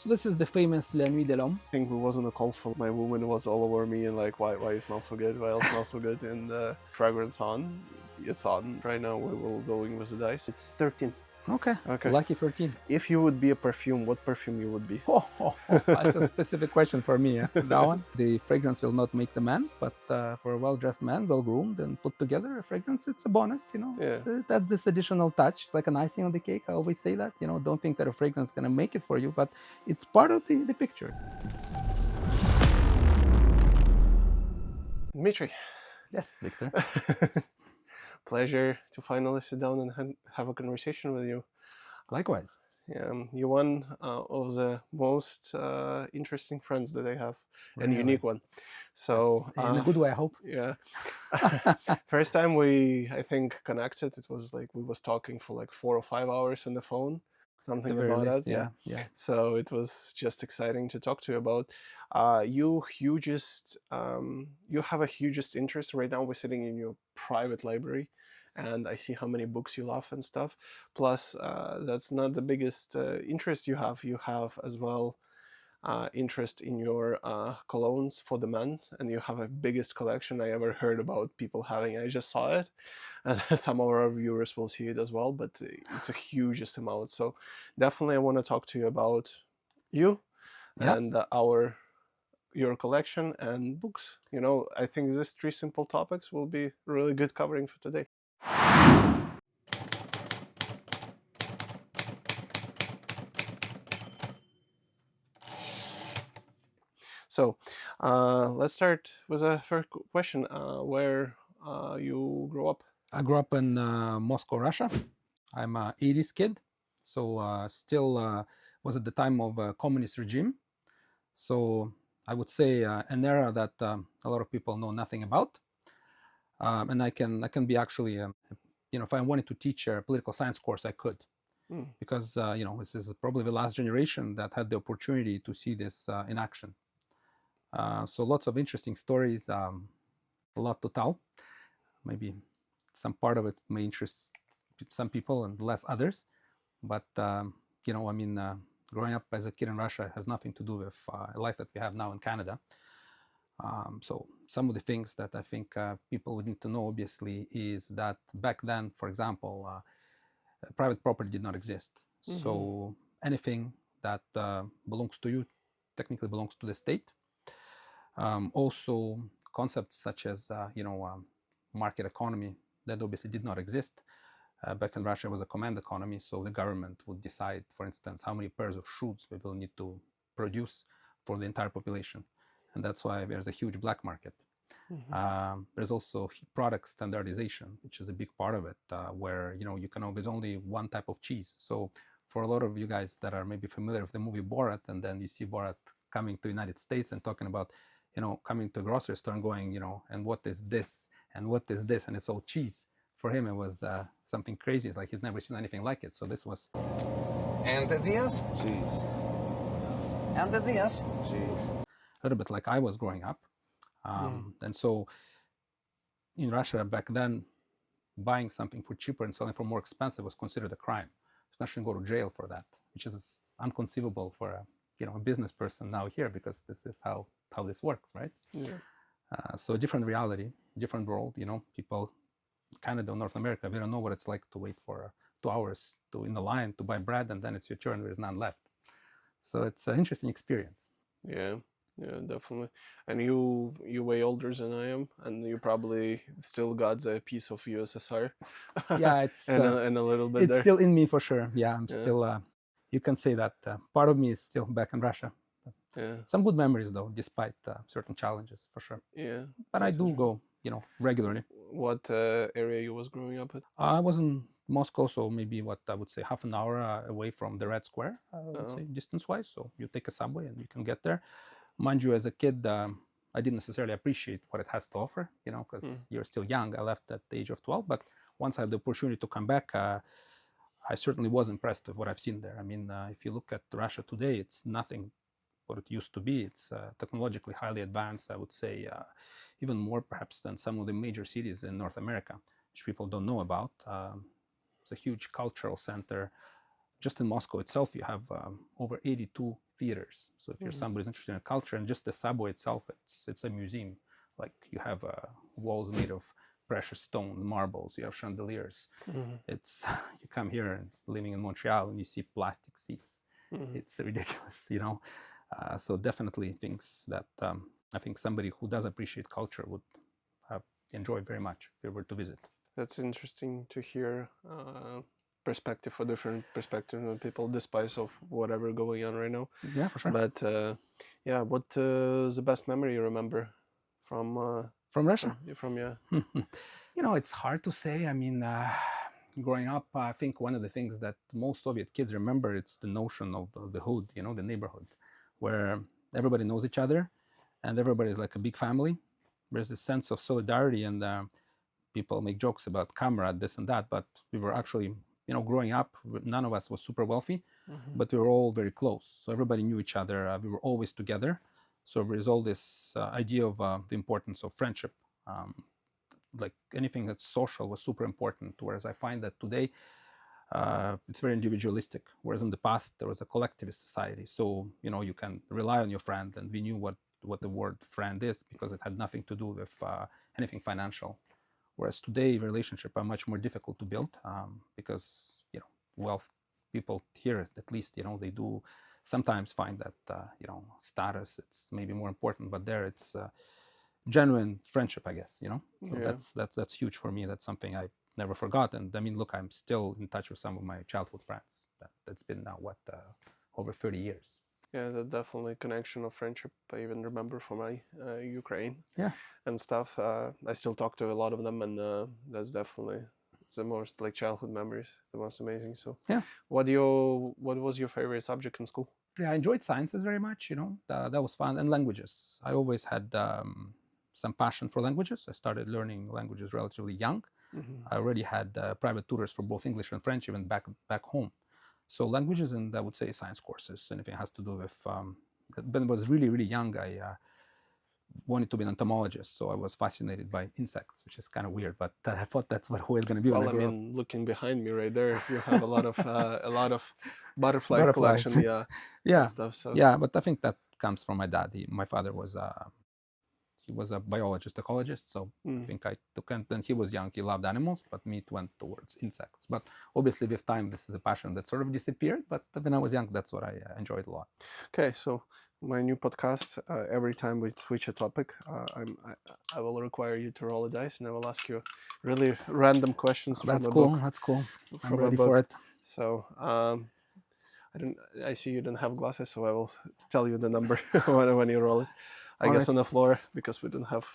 So this is the famous La Nuit de l'Homme. I think it wasn't a call for my woman was all over me and like, why you smell so good? Why you smell so good? And fragrance on, it's on. Right now we will going with the dice. It's 13. Okay. Lucky 13. If you would be a perfume, what perfume you would be? That's a specific question for me. That one. The fragrance will not make the man, but for a well-dressed man, well-groomed and put together, a fragrance, it's a bonus, you know. Yeah. That's this additional touch. It's like an icing on the cake. I always say that, you know, don't think that a fragrance is going to make it for you, but it's part of the picture. Dimitri. Yes, Victor. Pleasure to finally sit down and have a conversation with you. Likewise. Yeah, you're one of the most interesting friends that I have, and Really? unique one. So in a good way, I hope. Yeah. First time we, I think, connected, it was like we was talking for like 4 or 5 hours on the phone, something about least, that. Yeah. So it was just exciting to talk to you about. You have a hugest interest right now. We're sitting in your private library, and I see how many books you love and stuff. Plus, that's not the biggest interest you have. You have as well interest in your colognes for the men's, and you have a biggest collection I ever heard about people having. I just saw it, and some of our viewers will see it as well, but it's a hugest amount. So definitely I want to talk to you about you and your collection and books. You know, I think these 3 simple topics will be really good covering for today. So let's start with a first question. Where you grew up? I grew up in Moscow, Russia. I'm an 80s kid, so still was at the time of a communist regime. So I would say an era that a lot of people know nothing about. And I can be actually, you know, if I wanted to teach a political science course, I could. Because, you know, this is probably the last generation that had the opportunity to see this in action. So lots of interesting stories, a lot to tell. Maybe some part of it may interest some people and less others. But, you know, I mean, growing up as a kid in Russia has nothing to do with life that we have now in Canada. So some of the things that I think people would need to know, obviously, is that back then, for example, private property did not exist. So anything that belongs to you technically belongs to the state. Also, concepts such as, you know, market economy, that obviously did not exist. Back in Russia, it was a command economy, so the government would decide, for instance, how many pairs of shoes we will need to produce for the entire population. And that's why there's a huge black market. There's also product standardization, which is a big part of it, where, you know, there's only one type of cheese. So for a lot of you guys that are maybe familiar with the movie Borat, and then you see Borat coming to the United States and talking about, you know, coming to a grocery store and going, you know, and what is this? And what is this? And it's all cheese. For him, it was something crazy. It's like he's never seen anything like it. So this was... And this? Cheese. And this? Cheese. A little bit like I was growing up. And so in Russia back then, buying something for cheaper and selling for more expensive was considered a crime. You shouldn't go to jail for that, which is unconceivable for a, you know, a business person now here, because this is how this works, right? So different reality, different world. You know, people, Canada, North America, we don't know what it's like to wait for 2 hours in the line to buy bread, and then it's your turn. There's none left. So it's an interesting experience. Yeah, definitely. And you way older than I am, and you probably still got the piece of USSR. Yeah, it's and a little bit. It's there. Still in me for sure. Yeah, I'm still. You can say that part of me is still back in Russia. Some good memories though, despite certain challenges, for sure. Yeah. But I do go, you know, regularly. What area you was growing up at? I was in Moscow, so maybe what I would say half an hour away from the Red Square, I would say, distance-wise. So you take a subway and you can get there. Mind you, as a kid, I didn't necessarily appreciate what it has to offer, you know, because you're still young. I left at the age of 12, but once I had the opportunity to come back, I certainly was impressed with what I've seen there. I mean, if you look at Russia today, it's nothing what it used to be. It's technologically highly advanced, I would say, even more perhaps than some of the major cities in North America, which people don't know about. It's a huge cultural center. just in Moscow itself, you have over 82 theaters. So if you're somebody who's interested in culture, and just the subway itself, it's a museum. Like you have walls made of precious stone, marbles. You have chandeliers. It's you come here and living in Montreal and you see plastic seats. It's ridiculous, you know. So definitely things that I think somebody who does appreciate culture would enjoy very much if they were to visit. That's interesting to hear. Perspective for different perspectives of people, despite of whatever going on right now. Yeah, for sure. But yeah, what is the best memory you remember from Russia? From yeah. You know, it's hard to say. I mean, growing up, I think one of the things that most Soviet kids remember, it's the notion of the hood, you know, the neighborhood, where everybody knows each other and everybody's like a big family. There's this sense of solidarity, and people make jokes about comrade, this and that, but we were actually, you know, growing up, none of us was super wealthy, but we were all very close. So everybody knew each other. We were always together. So there is all this idea of the importance of friendship. Like anything that's social was super important, whereas I find that today it's very individualistic, whereas in the past there was a collectivist society. So, you know, you can rely on your friend, and we knew what the word friend is because it had nothing to do with anything financial. Whereas today, relationships are much more difficult to build because, you know, wealth people here, at least, you know, they do sometimes find that, you know, status, it's maybe more important, but there it's genuine friendship, I guess, you know. So yeah. That's huge for me. That's something I never forgot. And I mean, look, I'm still in touch with some of my childhood friends. That's been now, over 30 years. Yeah, that definitely connection of friendship. I even remember from my Ukraine and stuff. I still talk to a lot of them, and that's definitely the most like childhood memories, the most amazing. So yeah, what was your favorite subject in school? Yeah, I enjoyed sciences very much. You know, that was fun, and languages. I always had some passion for languages. I started learning languages relatively young. I already had private tutors for both English and French, even back home. So languages, and I would say science courses, anything has to do with, when I was really, really young, I wanted to be an entomologist. So I was fascinated by insects, which is kind of weird, but I thought that's what I was going to be. Well, I mean, looking behind me right there, you have a lot of butterfly collection, yeah, stuff. So. Yeah, but I think that comes from my dad. My father was he was a biologist, ecologist, so I think I took it. When he was young, he loved animals, but me, it went towards insects. But obviously, with time, this is a passion that sort of disappeared. But when I was young, that's what I enjoyed a lot. Okay, so my new podcast, every time we switch a topic, I will require you to roll a dice, and I will ask you really random questions. That's cool. That's cool. I'm ready for it. So I see you don't have glasses, so I will tell you the number when you roll it. I guess on the floor, because we don't have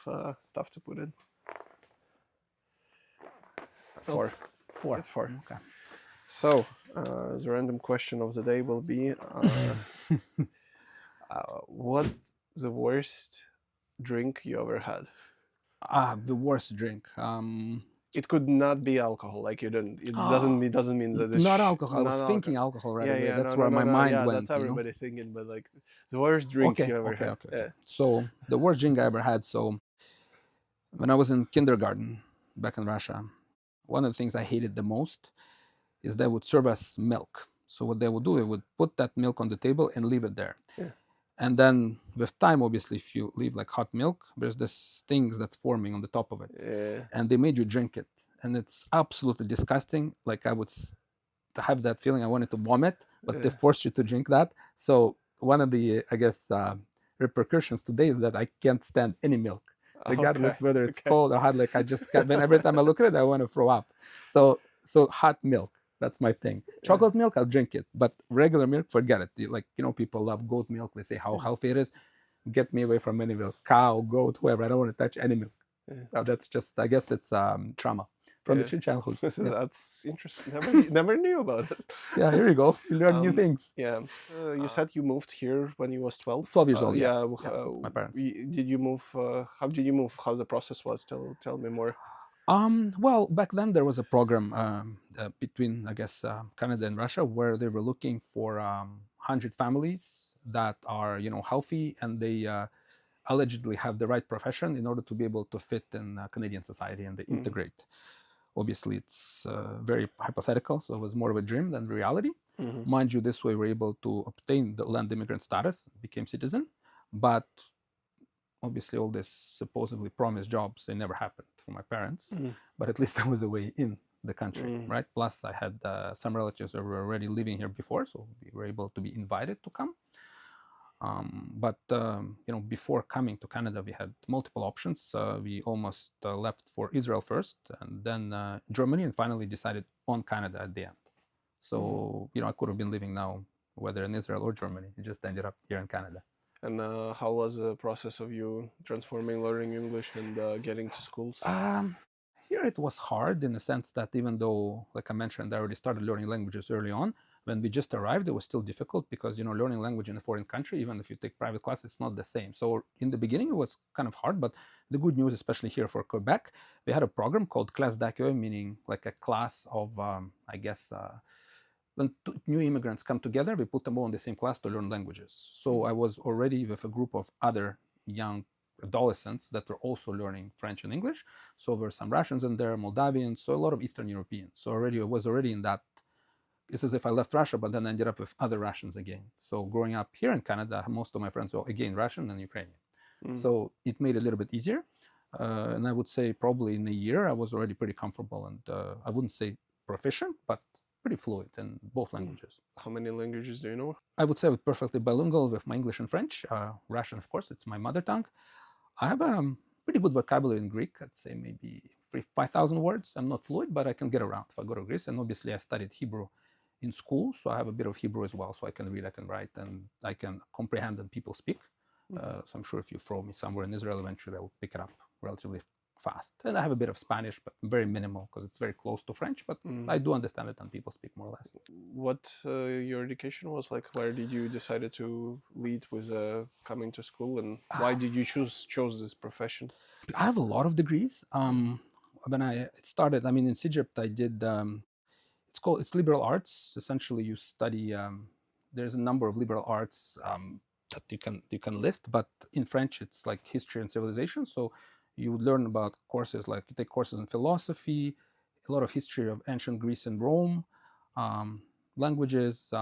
stuff to put in. So, 4. It's 4. Okay. So the random question of the day will be, what the worst drink you ever had? The worst drink. It could not be alcohol. Like you don't. It doesn't mean that it's not alcohol. I was thinking alcohol right away. Yeah, that's where my mind went. That's everybody thinking, but like the worst drink you ever had. Okay. Yeah. So the worst drink I ever had. So when I was in kindergarten back in Russia, one of the things I hated the most is they would serve us milk. So what they would do, they would put that milk on the table and leave it there. Yeah. And then with time, obviously, if you leave like hot milk, there's this things that's forming on the top of it. Yeah. And they made you drink it. And it's absolutely disgusting. Like I would have that feeling I wanted to vomit, but they forced you to drink that. So one of the, I guess, repercussions today is that I can't stand any milk, regardless whether it's cold or hot. Like I just can't, every time I look at it, I want to throw up. So hot milk. That's my thing. Chocolate milk, I'll drink it. But regular milk, forget it. Like, you know, people love goat milk. They say how healthy it is. Get me away from any milk. Cow, goat, whoever. I don't want to touch any milk. So that's just, I guess it's trauma from the childhood. That's interesting. Never knew about it. Yeah, here you go. You learn new things. Yeah. You said you moved here when you was 12? 12 years old, yes. My parents. Did you move? How did you move? How the process was? Tell me more. Well, back then there was a program between, I guess, Canada and Russia, where they were looking for 100 families that are, you know, healthy, and they allegedly have the right profession in order to be able to fit in Canadian society and they integrate. Obviously, it's very hypothetical, so it was more of a dream than reality. Mm-hmm. Mind you, this way we were able to obtain the land immigrant status, became citizen, but obviously all this supposedly promised jobs, they never happened for my parents, but at least there was a way in the country, right? Plus I had some relatives that were already living here before, so we were able to be invited to come. But before coming to Canada, we had multiple options. We almost left for Israel first, and then Germany, and finally decided on Canada at the end. So, I could have been living now, whether in Israel or Germany. It just ended up here in Canada. And how was the process of you transforming, learning English, and getting to schools? Here it was hard in the sense that even though, like I mentioned, I already started learning languages early on, when we just arrived, it was still difficult because, learning language in a foreign country, even if you take private classes, it's not the same. So in the beginning, it was kind of hard, but the good news, especially here for Quebec, we had a program called classe d'accueil, meaning like a class of, when new immigrants come together, we put them all in the same class to learn languages. So I was already with a group of other young adolescents that were also learning French and English. So there were some Russians in there, Moldavians, so a lot of Eastern Europeans. So I was already in that. It's as if I left Russia, but then ended up with other Russians again. So growing up here in Canada, most of my friends were again Russian and Ukrainian. So it made it a little bit easier. And I would say probably in a year, I was already pretty comfortable, and I wouldn't say proficient, but pretty fluent in both languages. How many languages do you know? I would say I'm perfectly bilingual with my English and French. Russian, of course, it's my mother tongue. I have a pretty good vocabulary in Greek. I'd say maybe 5,000 words. I'm not fluent, but I can get around if I go to Greece. And obviously, I studied Hebrew in school, so I have a bit of Hebrew as well. So I can read, I can write, and I can comprehend when people speak. So I'm sure if you throw me somewhere in Israel, eventually I will pick it up relatively fast. And I have a bit of Spanish, but very minimal because it's very close to French, but I do understand it and people speak more or less. What your education was like? Where did you decide to lead with coming to school, and why did you chose this profession? I have a lot of degrees. When I started, in Egypt, I did, it's liberal arts. Essentially, you study, there's a number of liberal arts that you can list, but in French, it's like history and civilization. So you would learn about courses, like you take courses in philosophy, a lot of history of ancient Greece and Rome, languages.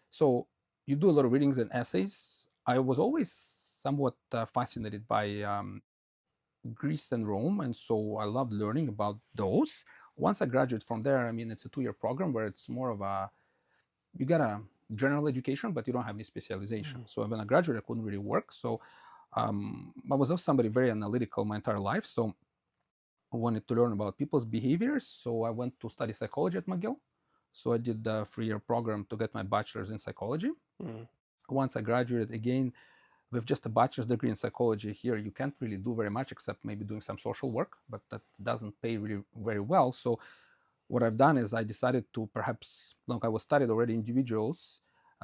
So you do a lot of readings and essays. I was always somewhat fascinated by Greece and Rome, and so I loved learning about those. Once I graduated from there, it's a 2-year program where it's more of you get a general education, but you don't have any specialization. So when I graduated, I couldn't really work. So I was also somebody very analytical my entire life. So I wanted to learn about people's behaviors. So I went to study psychology at McGill. So I did a 3-year program to get my bachelor's in psychology. Once I graduated, again, with just a bachelor's degree in psychology here, you can't really do very much except maybe doing some social work, but that doesn't pay really very well. So what I've done is I decided to perhaps, I was studied already individuals,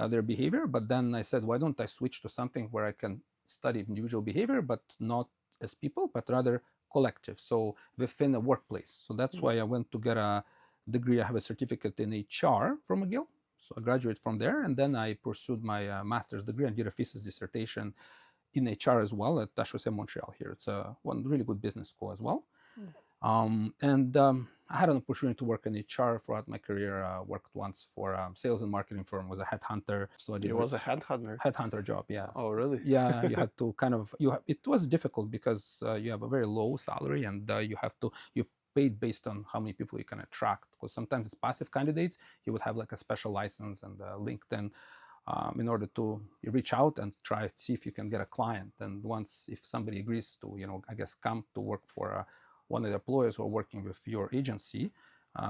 their behavior, but then I said, why don't I switch to something where I can study individual behavior, but not as people, but rather collective, so within a workplace. So that's why I went to get a degree. I have a certificate in HR from McGill. So I graduated from there, and then I pursued my master's degree and did a thesis dissertation in HR as well at HEC Montreal here. It's one really good business school as well. I had an opportunity to work in HR throughout my career. Worked once for a sales and marketing firm, was a headhunter. So I did. It was a headhunter? Headhunter job, yeah. Oh, really? Yeah, you had to it was difficult because you have a very low salary, and you paid based on how many people you can attract, because sometimes it's passive candidates. You would have like a special license and LinkedIn in order to reach out and try to see if you can get a client. And if somebody agrees to, come to work for one of the employers who are working with your agency,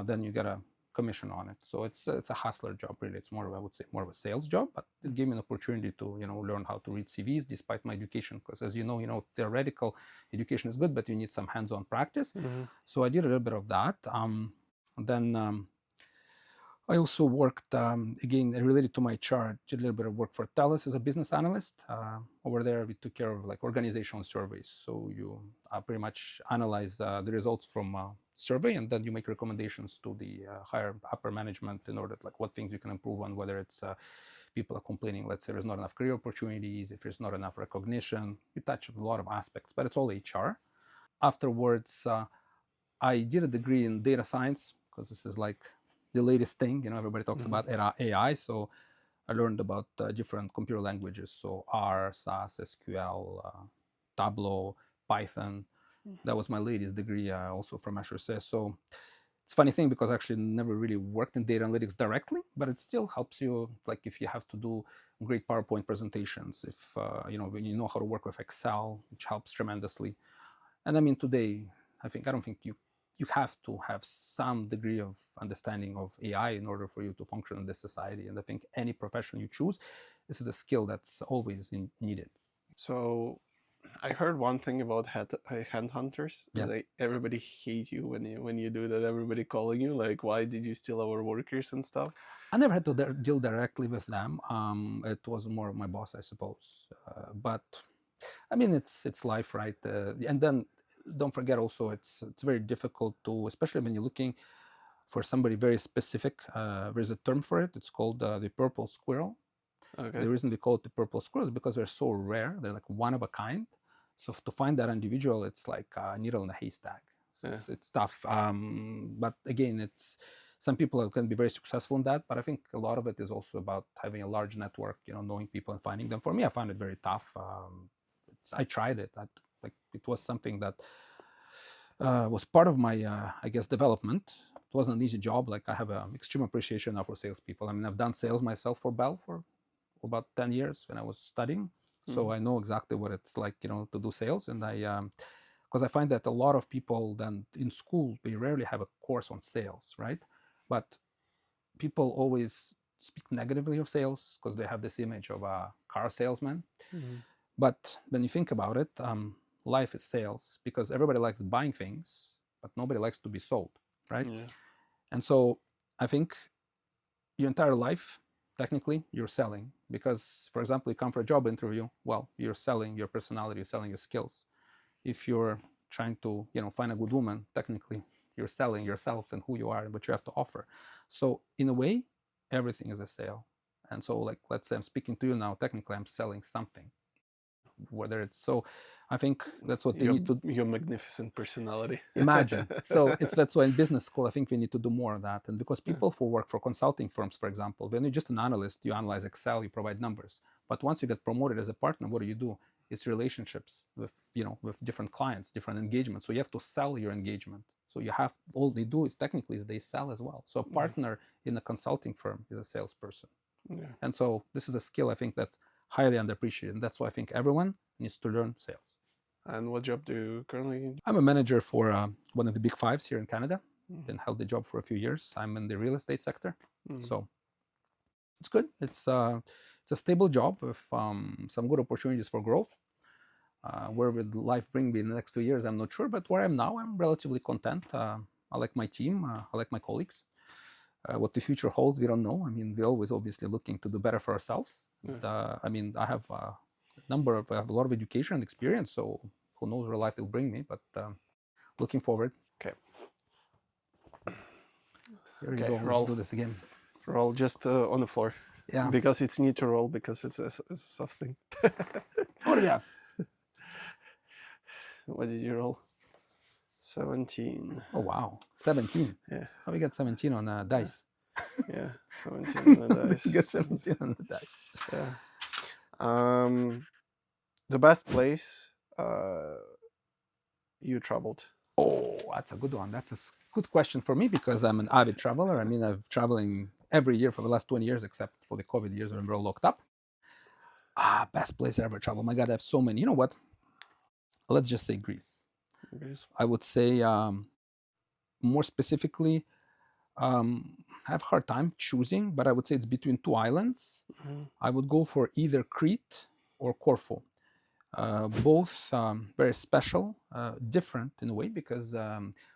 then you get a commission on it. So it's a hustler job, really. It's more of a sales job, but it gave me an opportunity to learn how to read CVs despite my education, because as you know, theoretical education is good, but you need some hands-on practice. So I did a little bit of that. Then I also worked, again, related to my chart, did a little bit of work for Taleb as a business analyst. Over there, we took care of like organizational surveys. So you pretty much analyze the results from survey, and then you make recommendations to the upper management in order to, like, what things you can improve on, whether it's people are complaining, let's say there's not enough career opportunities, if there's not enough recognition. You touch a lot of aspects, but it's all HR. Afterwards, I did a degree in data science because this is like the latest thing. Everybody talks about AI. So I learned about different computer languages. So R, SAS, SQL, Tableau, Python. That was my latest degree also from HEC. So it's a funny thing because I actually never really worked in data analytics directly, but it still helps you, like if you have to do great PowerPoint presentations, if when you know how to work with Excel, which helps tremendously. And I mean, today, I don't think you have to have some degree of understanding of AI in order for you to function in this society. And I think any profession you choose, this is a skill that's always needed. So I heard one thing about headhunters. Yeah. Like everybody hate you when you do that. Everybody calling you like, why did you steal our workers and stuff? I never had to deal directly with them. It was more of my boss, I suppose. But I mean, it's life, right? And then don't forget also, it's very difficult to, especially when you're looking for somebody very specific. There's a term for it. It's called the purple squirrel. Okay. The reason we call it the purple squirrel is because they're so rare. They're like one of a kind. So to find that individual, it's like a needle in a haystack. So Yeah. it's tough. But again, some people can be very successful in that. But I think a lot of it is also about having a large network, knowing people and finding them. For me, I found it very tough. I tried it. It was something that was part of my, I guess, development. It wasn't an easy job. Like I have an extreme appreciation now for salespeople. I mean, I've done sales myself for Bell for about 10 years when I was studying. So I know exactly what it's like, to do sales. And because I find that a lot of people then in school, we rarely have a course on sales, right? But people always speak negatively of sales because they have this image of a car salesman. But when you think about it, life is sales because everybody likes buying things, but nobody likes to be sold, right? Yeah. And so I think your entire life, technically, you're selling because, for example, you come for a job interview, well, you're selling your personality, you're selling your skills. If you're trying to, find a good woman, technically, you're selling yourself and who you are and what you have to offer. So in a way, everything is a sale. And so, like, let's say I'm speaking to you now, technically, I'm selling something. Whether it's so, I think that's what they need to. Your magnificent personality. Imagine. So that's why in business school, I think we need to do more of that. And because people who work for consulting firms, for example, when you're just an analyst, you analyze Excel, you provide numbers. But once you get promoted as a partner, what do? It's relationships with different clients, different engagements. So you have to sell your engagement. So you have, all they do is technically they sell as well. So a partner in a consulting firm is a salesperson. Yeah. And so this is a skill I think that's highly underappreciated. And that's why I think everyone needs to learn sales. And what job do you currently do? I'm a manager for one of the big fives here in Canada. Been held the job for a few years. I'm in the real estate sector. So it's good. It's a stable job with some good opportunities for growth. Where will life bring me in the next few years, I'm not sure. But where I'm now, I'm relatively content. I like my team. I like my colleagues. What the future holds, we don't know. I mean, we're always obviously looking to do better for ourselves. Yeah. I mean, I have I have a lot of education and experience, so who knows where life will bring me, but looking forward. Okay. Here we Okay, go. roll. Let's do this again. Roll just on the floor. Yeah. Because it's need to roll because it's a soft thing. What do we have? What did you roll? 17. Oh, wow. 17. Yeah. How we got 17 on dice? Yeah, 17 on the dice. We got 17 on the dice. Yeah. The best place you traveled? Oh, that's a good one. That's a good question for me because I'm an avid traveler. I mean, I've traveling every year for the last 20 years, except for the COVID years when we were all locked up. Best place I ever traveled. My God, I have so many. You know what? Let's just say Greece. I would say more specifically, I have a hard time choosing, but I would say it's between two islands. I would go for either Crete or Corfu. Both very special, different in a way, because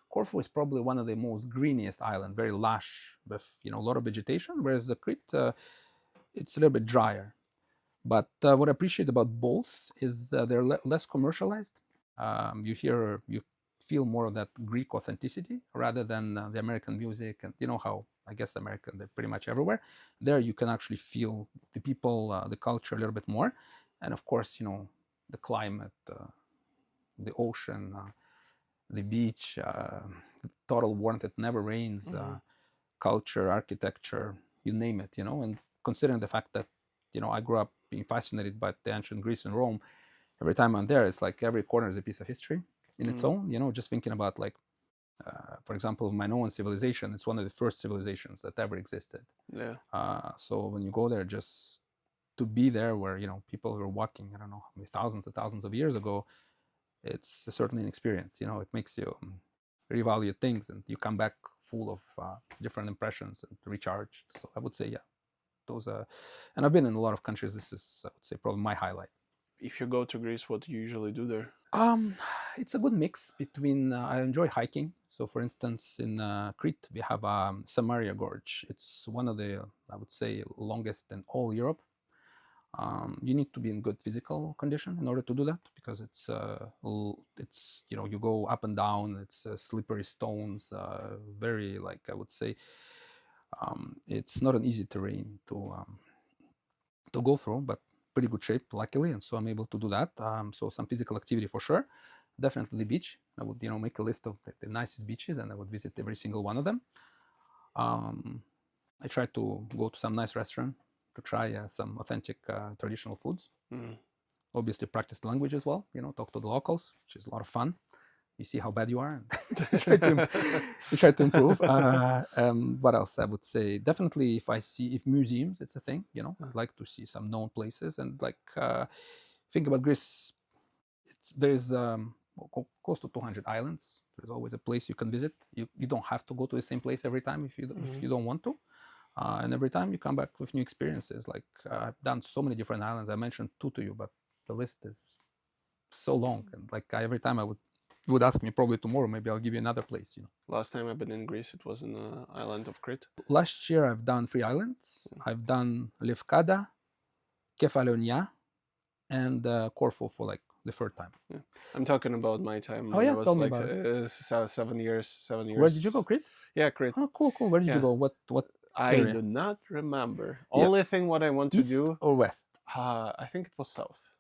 Corfu is probably one of the most greeniest islands, very lush with a lot of vegetation, whereas the Crete, it's a little bit drier. But what I appreciate about both is they're less commercialized. You feel more of that Greek authenticity rather than the American music. And you know how, I guess, American, they're pretty much everywhere. There you can actually feel the people, the culture a little bit more. And of course, the climate, the ocean. the beach, total warmth, it never rains, culture, architecture, you name it, and considering the fact that, I grew up being fascinated by the ancient Greece and Rome, every time I'm there, it's like every corner is a piece of history in its own, just thinking about like, for example, Minoan civilization, it's one of the first civilizations that ever existed. Yeah. So when you go there, just to be there where, people were walking, I don't know, thousands and thousands of years ago, it's certainly an experience. It makes you revalue things, and you come back full of different impressions and recharged. So I would say, yeah, those and I've been in a lot of countries. This is, I would say, probably my highlight. If you go to Greece, what do you usually do there? It's a good mix between, I enjoy hiking. So for instance, in Crete, we have Samaria Gorge. It's one of the, I would say, longest in all Europe. You need to be in good physical condition in order to do that, because it's you go up and down. It's slippery stones, very, like, I would say, it's not an easy terrain to go through, but pretty good shape, luckily, and so I'm able to do that. So some physical activity for sure. Definitely the beach. I would make a list of the nicest beaches, and I would visit every single one of them. I try to go to some nice restaurant to try some authentic traditional foods. Obviously practice the language as well, talk to the locals, which is a lot of fun. You see how bad you are, and you try to improve. What else I would say? Definitely, if museums, it's a thing. I'd like to see some known places, and like think about Greece. There's close to 200 islands. There's always a place you can visit. You don't have to go to the same place every time if you don't want to. And every time you come back with new experiences. Like I've done so many different islands. I mentioned 2 to you, but the list is so long. And like every time you would ask me probably tomorrow, maybe I'll give you another place. Last time I've been in Greece, it was in the island of Crete. Last year I've done 3 islands. I've done Lefkada, Kefalonia, and Corfu for like the 3rd time. Yeah. I'm talking about my time. Oh yeah, it was tell me like about it. 7 years. Where did you go, Crete? Yeah, Crete. Oh, cool. Where did you go? What I area? do not remember. Yeah. Only thing what I want to East do. or west? I think it was south.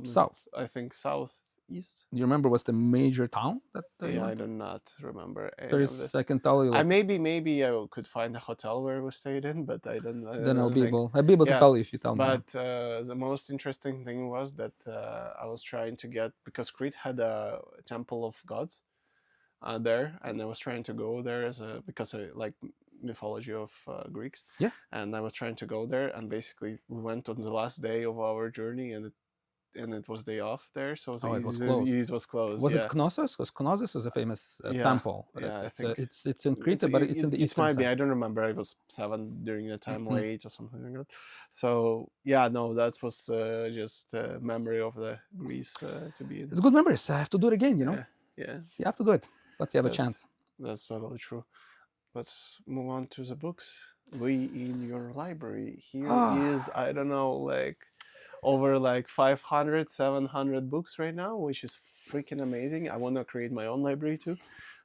South. I think southeast. Do you remember what's the major town that you I went? do not remember any There of is, this. I can tell you. Like, Maybe I could find a hotel where we stayed in, but I don't. then I'll be able to tell you if you tell me. But the most interesting thing was that I was trying to get, because Crete had a temple of gods there, and I was trying to go there because I like mythology of Greeks. Yeah. And I was trying to go there, and basically we went on the last day of our journey, and it was day off there, so it was closed. It was closed. Was it Knossos? Because Knossos is a famous temple. Yeah, I think it's in Crete, but it's in the eastern side. I don't remember. I was 7 during the time, or 8 or something like that. So yeah, no, that was just a memory of the Greece to be in. It's good memories. I have to do it again. Yeah. You have to do it. Let's see, have a chance. That's totally true. Let's move on to the books. We in your library. Here is, I don't know, like over like 500, 700 books right now, which is freaking amazing. I want to create my own library too.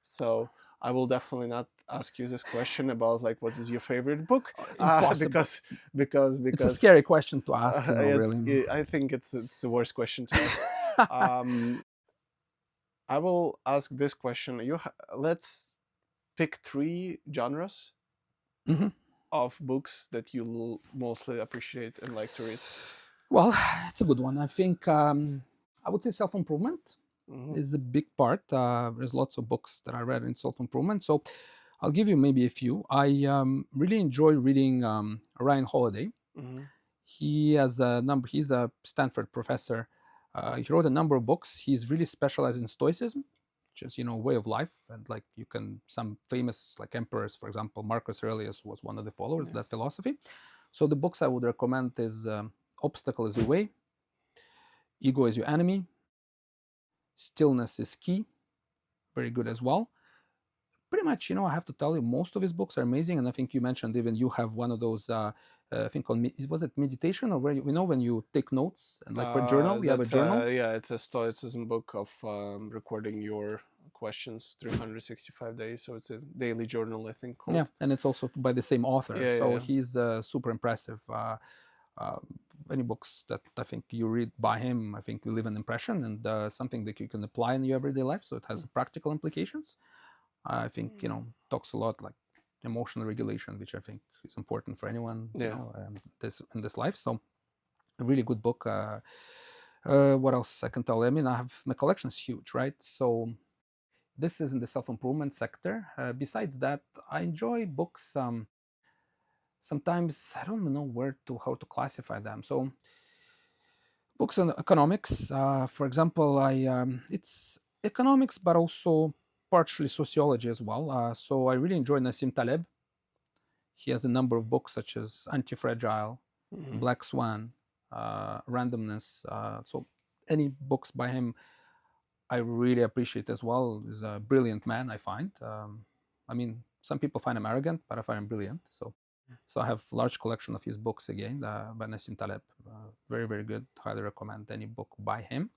So I will definitely not ask you this question about like what is your favorite book, because it's a scary question to ask. Really, I think it's the worst question to ask. I will ask this question. Let's pick 3 genres of books that you mostly appreciate and like to read. Well, it's a good one. I think I would say self-improvement is a big part. There's lots of books that I read in self-improvement. So I'll give you maybe a few. I really enjoy reading Ryan Holiday. He has he's a Stanford professor. He wrote a number of books. He's really specialized in Stoicism, which is, way of life. And like some famous like emperors, for example, Marcus Aurelius was one of the followers of that philosophy. So the books I would recommend is Obstacle is Your Way, Ego is Your Enemy, Stillness is Key, very good as well. Pretty much, I have to tell you, most of his books are amazing. And I think you mentioned even you have one of those, I think was it meditation, or where when you take notes and like for journal, you have a journal? Yeah, it's a Stoicism book of recording your questions 365 days. So it's a daily journal, I think. Called. Yeah, and it's also by the same author. Yeah, so he's super impressive. any books that I think you read by him, I think will leave an impression and something that you can apply in your everyday life. So it has practical implications. I think, talks a lot like emotional regulation, which I think is important for anyone, in this life. So a really good book. What else I can tell? I mean, my collection is huge, right? So this is in the self-improvement sector. Besides that, I enjoy books. Sometimes I don't know how to classify them. So books on economics, for example, it's economics, but also partially sociology as well. So I really enjoy Nassim Taleb. He has a number of books such as Anti-Fragile, Black Swan, Randomness. So any books by him, I really appreciate as well. He's a brilliant man, I find. I mean, some people find him arrogant, but I find him brilliant. So I have a large collection of his books again by Nassim Taleb. Very, very good. Highly recommend any book by him.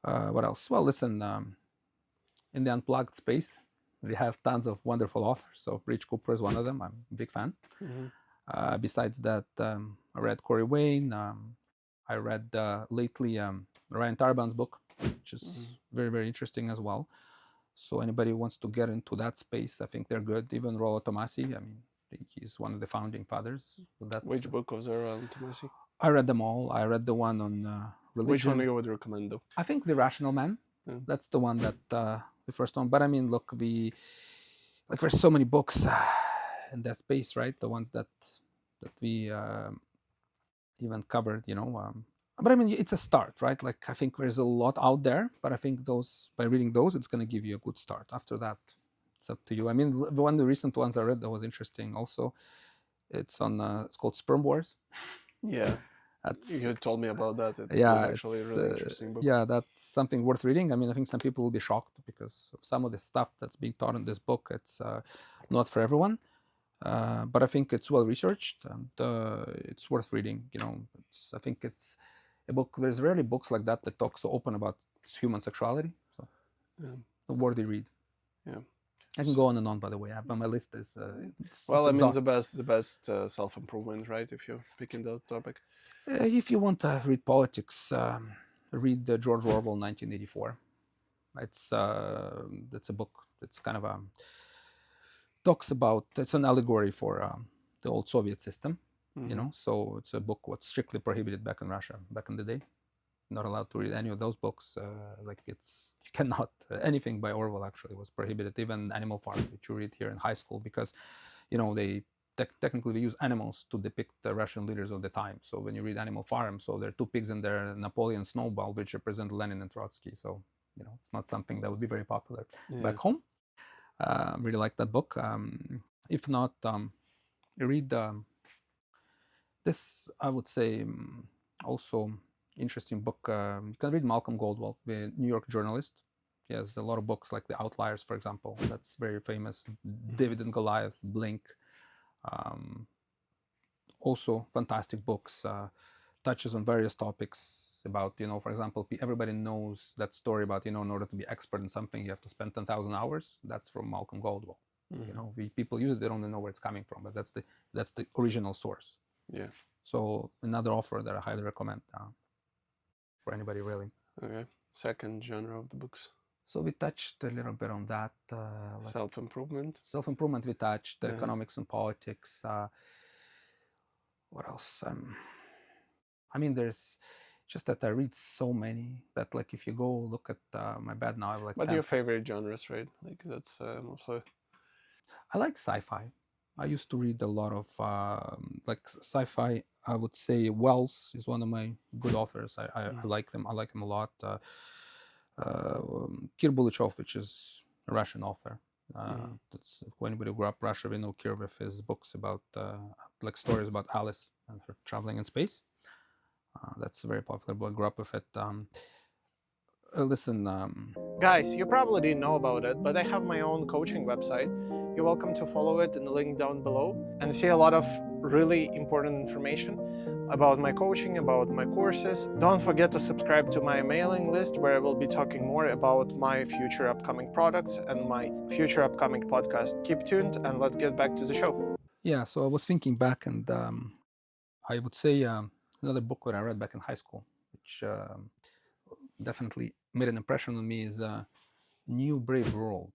What else? Well, listen, in the unplugged space, we have tons of wonderful authors. So Rich Cooper is one of them. I'm a big fan. Besides that, I read Corey Wayne. I read lately Ryan Tarban's book, which is very, very interesting as well. So anybody who wants to get into that space, I think they're good. Even Rollo Tomassi, I mean, he's one of the founding fathers. Which book of Rollo Tomassi? I read them all. I read the one on religion. Which one you would recommend, though? I think The Rational Man. Yeah. That's the one that the first one. But I mean, look, there's so many books in that space, right? The ones that we even covered, But I mean, it's a start, right? Like I think there's a lot out there, but I think by reading those, it's going to give you a good start. After that, it's up to you. I mean, one of the recent ones I read that was interesting also, it's called Sperm Wars. Yeah. You told me about that. It was actually a really interesting book. Yeah, that's something worth reading. I mean, I think some people will be shocked because of some of the stuff that's being taught in this book. It's not for everyone, but I think it's well researched and it's worth reading. I think it's a book. There's rarely books like that talk so open about human sexuality. So, a worthy read. Yeah. I can go on and on, by the way. But my list is. Well, I mean, the best self-improvement, right? If you're picking that topic. If you want to read politics, read George Orwell, 1984. It's a book. It's kind of it's an allegory for the old Soviet system. So it's a book what's strictly prohibited back in Russia back in the day. Not allowed to read any of those books. You cannot. Anything by Orwell actually was prohibited. Even Animal Farm, which you read here in high school, because they technically we use animals to depict the Russian leaders of the time. So when you read Animal Farm, so there are two pigs in there, Napoleon Snowball, which represent Lenin and Trotsky. So it's not something that would be very popular back home. Really like that book. If not, read this. I would say also interesting book. You can read Malcolm Gladwell, the New York journalist. He has a lot of books like The Outliers, for example. That's very famous. David and Goliath, Blink. Also fantastic books. Touches on various topics about, for example, everybody knows that story about, in order to be expert in something, you have to spend 10,000 hours. That's from Malcolm Gladwell. People use it, they don't know where it's coming from, but that's the original source. Yeah. So another author that I highly recommend for anybody really. Okay. Second genre of the books. So we touched a little bit on that. Self-improvement. Self-improvement we touched, economics and politics. What else? I mean, there's just that I read so many that, like, if you go look at my bed now, I have like. What are your favorite genres, right? Like that's mostly. I like sci-fi. I used to read a lot of sci-fi. I would say Wells is one of my good authors. I like them. I like them a lot. Kir Bulachov, which is a Russian author. That's if anybody who grew up Russia, we know Kir with his books about stories about Alice and her traveling in space. That's a very popular book. I grew up with it. Listen, guys, you probably didn't know about it, but I have my own coaching website. You're welcome to follow it in the link down below and see a lot of really important information about my coaching, about my courses. Don't forget to subscribe to my mailing list where I will be talking more about my future upcoming products and my future upcoming podcast. Keep tuned and let's get back to the show. Yeah, so I was thinking back and I would say another book that I read back in high school, which definitely made an impression on me, is New Brave World.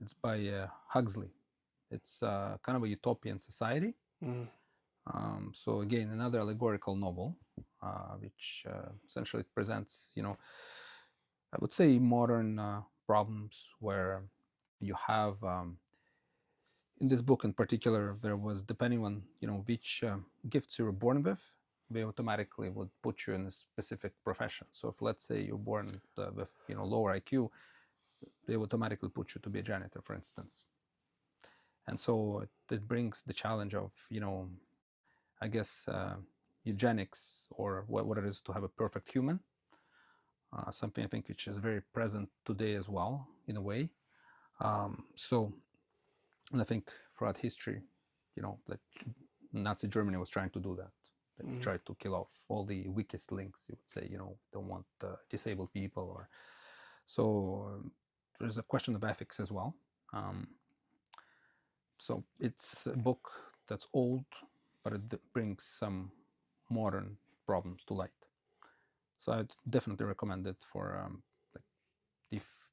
It's by Huxley. It's kind of a utopian society. So again, another allegorical novel, which essentially presents, I would say modern problems where you have, in this book in particular, there was, depending on, which gifts you were born with, they automatically would put you in a specific profession. So if, let's say, you're born with, lower IQ, they automatically put you to be a janitor, for instance. And so it brings the challenge of, I guess, eugenics, or what it is to have a perfect human. Something I think which is very present today as well, in a way. And I think throughout history, that Nazi Germany was trying to do that. They tried to kill off all the weakest links, you would say, don't want disabled people. Or so there's a question of ethics as well. So it's a book that's old, but it brings some modern problems to light. So I'd definitely recommend it for if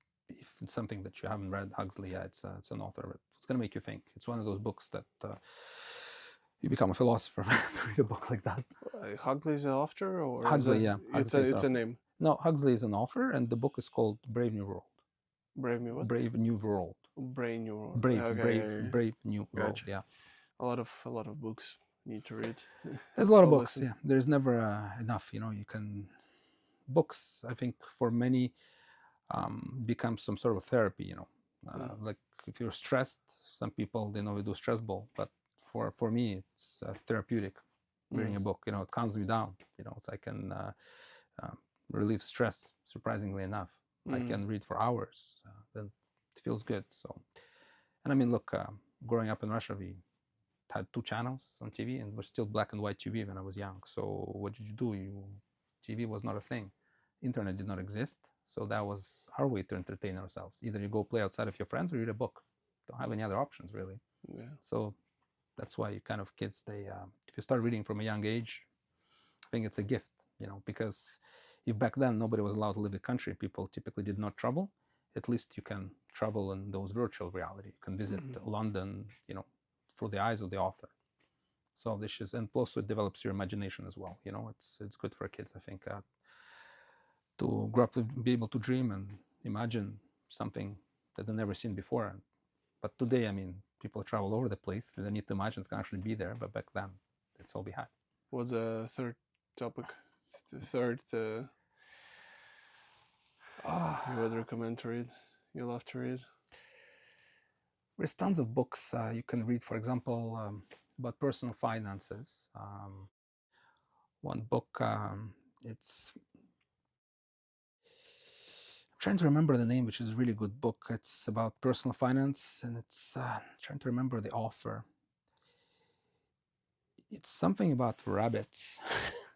it's something that you haven't read. Huxley, it's an author. It's going to make you think. It's one of those books that you become a philosopher to read a book like that. Huxley's an author, or Huxley, yeah. It's a name. No, Huxley is an author, and the book is called Brave New World. Brave New what? Brave New World. Brave New World. Brave, Okay, brave New World. Gotcha. Yeah. A lot of books need to read. There's a lot of Or books. listen. Yeah, there's never enough. You can books. I think for many become some sort of therapy. Like if you're stressed, some people they do stress ball, but for me it's therapeutic. Reading a book, it calms me down. So I can relieve stress. Surprisingly enough, I can read for hours. Then it feels good. So, and I mean, look, growing up in Russia, we had 2 channels on TV, and it was still black and white TV when I was young. So what did you do? TV was not a thing. Internet did not exist. So that was our way to entertain ourselves. Either you go play outside with your friends or read a book. Don't have any other options, really. Yeah. So that's why you kind of kids, if you start reading from a young age, I think it's a gift, because if back then nobody was allowed to leave the country, people typically did not travel. At least you can travel in those virtual reality. You can visit London, through the eyes of the author. So this is, and plus it develops your imagination as well. It's good for kids, I think, to grow up to be able to dream and imagine something that they've never seen before. But today, I mean, people travel all over the place. They need to imagine it can actually be there. But back then, that's all we had. What's the third topic? The third you would recommend to read? You love to read? There's tons of books you can read, for example, about personal finances. One book, it's... I'm trying to remember the name, which is a really good book. It's about personal finance, and it's trying to remember the author. It's something about rabbits.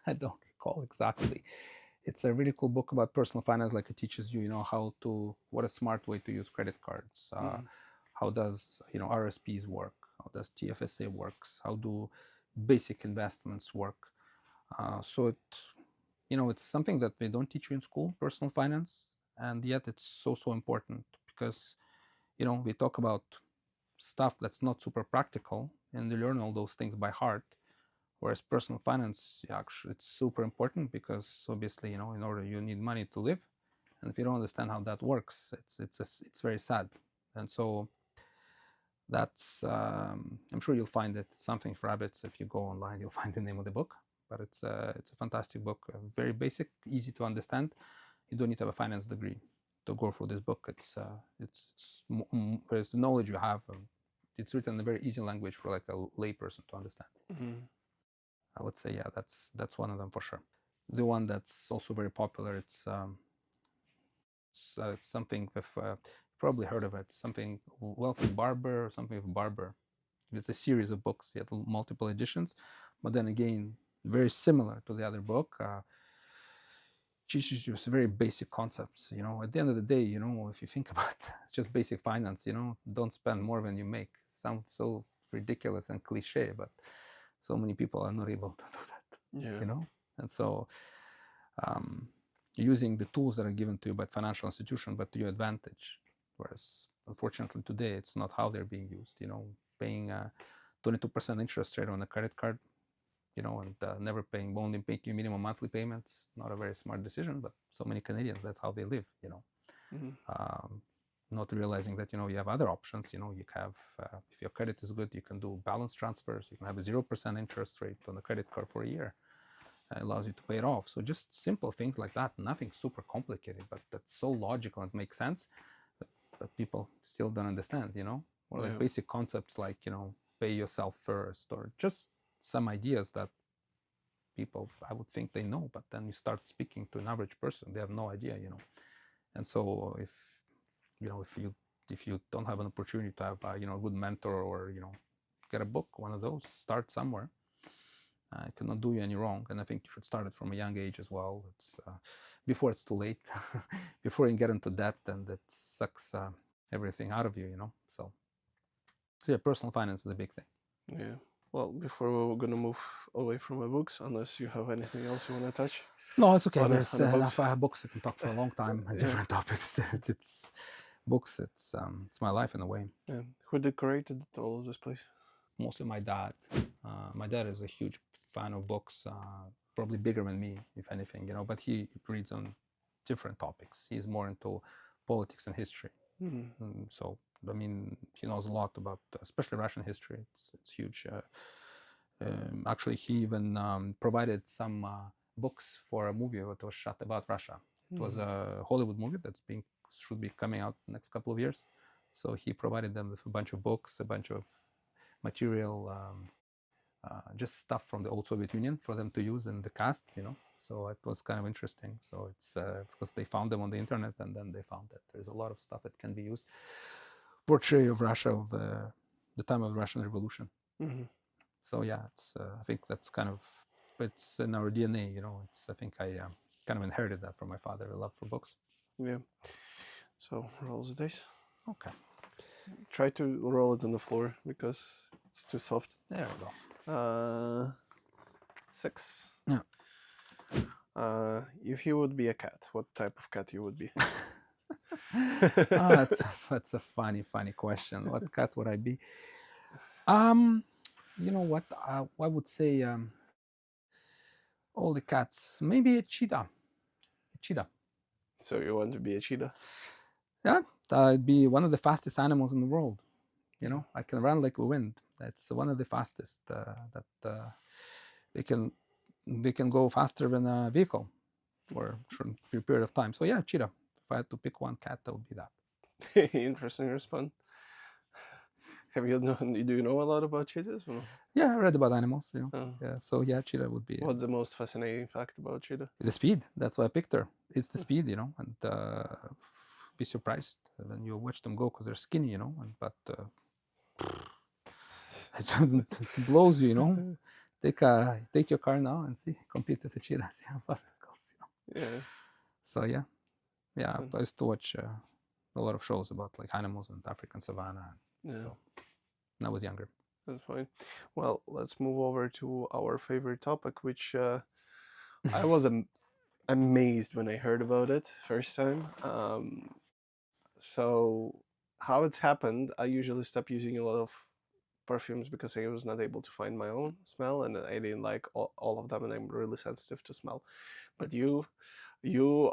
I don't recall exactly. It's a really cool book about personal finance. Like it teaches you, what a smart way to use credit cards. How does, RSPs work? How does TFSA works? How do basic investments work? So it's something that they don't teach you in school, personal finance. And yet it's so important because, we talk about stuff that's not super practical and you learn all those things by heart. Whereas personal finance, actually, it's super important because obviously, in order you need money to live. And if you don't understand how that works, it's very sad. And so that's, I'm sure you'll find it something for rabbits. If you go online, you'll find the name of the book. But it's a fantastic book, very basic, easy to understand. You don't need to have a finance degree to go through this book. There's the knowledge you have. It's written in a very easy language for like a layperson to understand. I would say, that's one of them for sure. The one that's also very popular, it's something with, probably heard of it, something Wealthy Barber or something with Barber. It's a series of books, yet multiple editions, but then again, very similar to the other book. Teaches you very basic concepts. At the end of the day, if you think about just basic finance, don't spend more than you make. Sounds so ridiculous and cliche, but so many people are not able to do that. Yeah. you know. And so using the tools that are given to you by the financial institution, but to your advantage. Whereas, unfortunately, today it's not how they're being used. You know, paying a 22% interest rate on a credit card, you know, and never paying, only making minimum monthly payments. Not a very smart decision, but so many Canadians, that's how they live. You know, not realizing that, you know, you have other options. You know, you have if your credit is good, you can do balance transfers. You can have a 0% interest rate on the credit card for a year. It allows you to pay it off. So just simple things like that, nothing super complicated, but that's so logical and makes sense that people still don't understand, you know, or like basic concepts like, you know, pay yourself first, or just some ideas that people, I would think they know, but then you start speaking to an average person, they have no idea, you know. And so if you don't have an opportunity to have you know, a good mentor, or, you know, get a book, one of those, start somewhere. It cannot do you any wrong, and I think you should start it from a young age as well. It's before it's too late, before you get into debt, and it sucks everything out of you, you know. So yeah, personal finance is a big thing. Yeah. Well, before we're gonna move away from my books, unless you have anything else you want to touch. No, it's okay. On There's the enough books. I can talk for a long time on different topics. It's books. It's my life in a way. Yeah. Who decorated all of this place? Mostly my dad. My dad is a huge fan of books, probably bigger than me, if anything, you know, but he reads on different topics. He's more into politics and history. So, I mean, he knows a lot about, especially Russian history. It's huge. Actually, he even provided some books for a movie that was shot about Russia. It was a Hollywood movie should be coming out next couple of years. So he provided them with a bunch of books, a bunch of material, just stuff from the old Soviet Union for them to use in the cast, you know. So it was kind of interesting. So it's because they found them on the internet, and then they found that there's a lot of stuff that can be used. Portrait of Russia of the time of the Russian Revolution. So yeah, it's I think that's kind of, it's in our DNA, you know. It's, I think I kind of inherited that from my father, a love for books. Yeah. So roll the dice. Okay. Try to roll it on the floor because it's too soft. There we go. 6. Yeah. If you would be a cat, what type of cat you would be? That's a funny question. What cat would I be? You know what? I would say all the cats. Maybe a cheetah. So you want to be a cheetah? Yeah, I'd be one of the fastest animals in the world. You know, I can run like a wind. That's one of the fastest. They can go faster than a vehicle for a period of time. So yeah, cheetah. If I had to pick one cat, that would be that. Interesting response. Do you know a lot about cheetahs? Or no? Yeah, I read about animals, you know. Yeah, so yeah, cheetah would be. What's the most fascinating fact about cheetah? The speed. That's why I picked her. It's the speed, you know, and be surprised when you watch them go because they're skinny, you know, but it blows you, you know. Take your car now and compete with the cheetah, see how fast it goes, you know. Yeah. So yeah, I used to watch a lot of shows about like animals and African savanna. Yeah. So when I was younger. That's fine. Well, let's move over to our favorite topic, which I was amazed when I heard about it first time. So how it's happened, I usually stop using a lot of perfumes because I was not able to find my own smell, and I didn't like all of them, and I'm really sensitive to smell. But you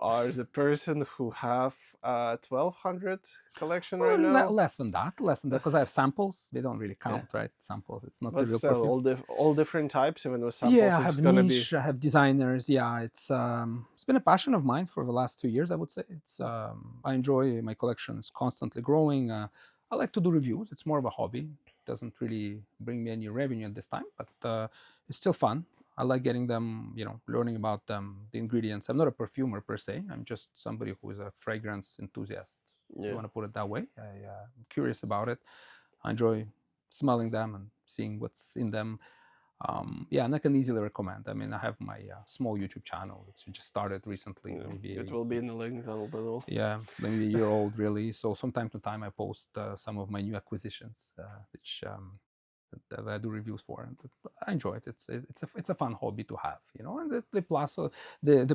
are the person who have 1,200 collection right now. Less than that, because I have samples. They don't really count, right? Samples. It's not the real perfume. All different types, even with samples. Yeah, I have niche. I have designers. Yeah, it's been a passion of mine for the last 2 years. I would say it's. I enjoy my collection. It's constantly growing. I like to do reviews. It's more of a hobby. It doesn't really bring me any revenue at this time, but it's still fun. I like getting them, you know, learning about them, the ingredients. I'm not a perfumer per se. I'm just somebody who is a fragrance enthusiast. Yeah. If you want to put it that way. I'm curious about it. I enjoy smelling them and seeing what's in them. And I can easily recommend. I mean, I have my small YouTube channel. It's just started recently. Yeah, maybe it will be in the link down below. Yeah, maybe a year old really. So from time to time I post some of my new acquisitions, which that I do reviews for, and I enjoy it. It's a fun hobby to have, And the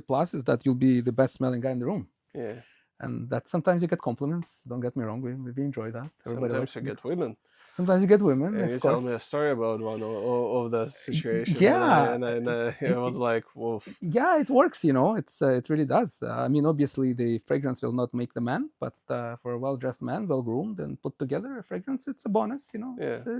plus is that you'll be the best smelling guy in the room. Yeah. And that sometimes you get compliments. Don't get me wrong, we enjoy that. Everybody Sometimes you get women. Sometimes you get women, And you of tell course. me a story about one of the situations. Yeah. And I was like, woof. Yeah, it works, it really does. I mean, obviously the fragrance will not make the man, but for a well-dressed man, well-groomed and put together a fragrance, it's a bonus,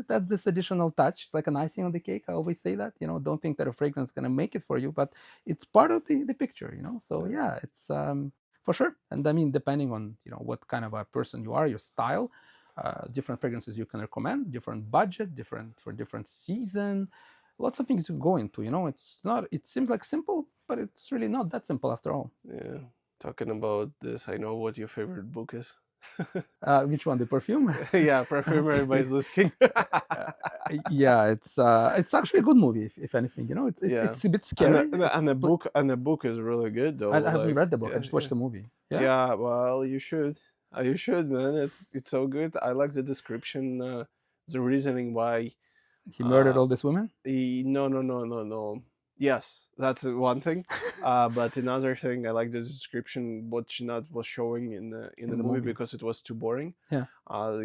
that's this additional touch. It's like an icing on the cake. I always say that, don't think that a fragrance is going to make it for you, but it's part of the picture, So yeah, it's for sure. And I mean, depending on, what kind of a person you are, your style, different fragrances you can recommend, different budget, for different season, lots of things to go into, it seems like simple, but it's really not that simple after all. Yeah. Talking about this, I know what your favorite book is. Which one, the Perfume? Yeah, Perfume, everybody's listening. Yeah, it's actually a good movie, if anything, it's a bit scary. And the book is really good though. I haven't read the book. I just watched the movie. Yeah, well, you should. You should, man. It's so good. I like the description, the reasoning why he murdered all these women. No. Yes, that's one thing. But another thing, I like the description what Chinat was showing in the movie because it was too boring. Yeah.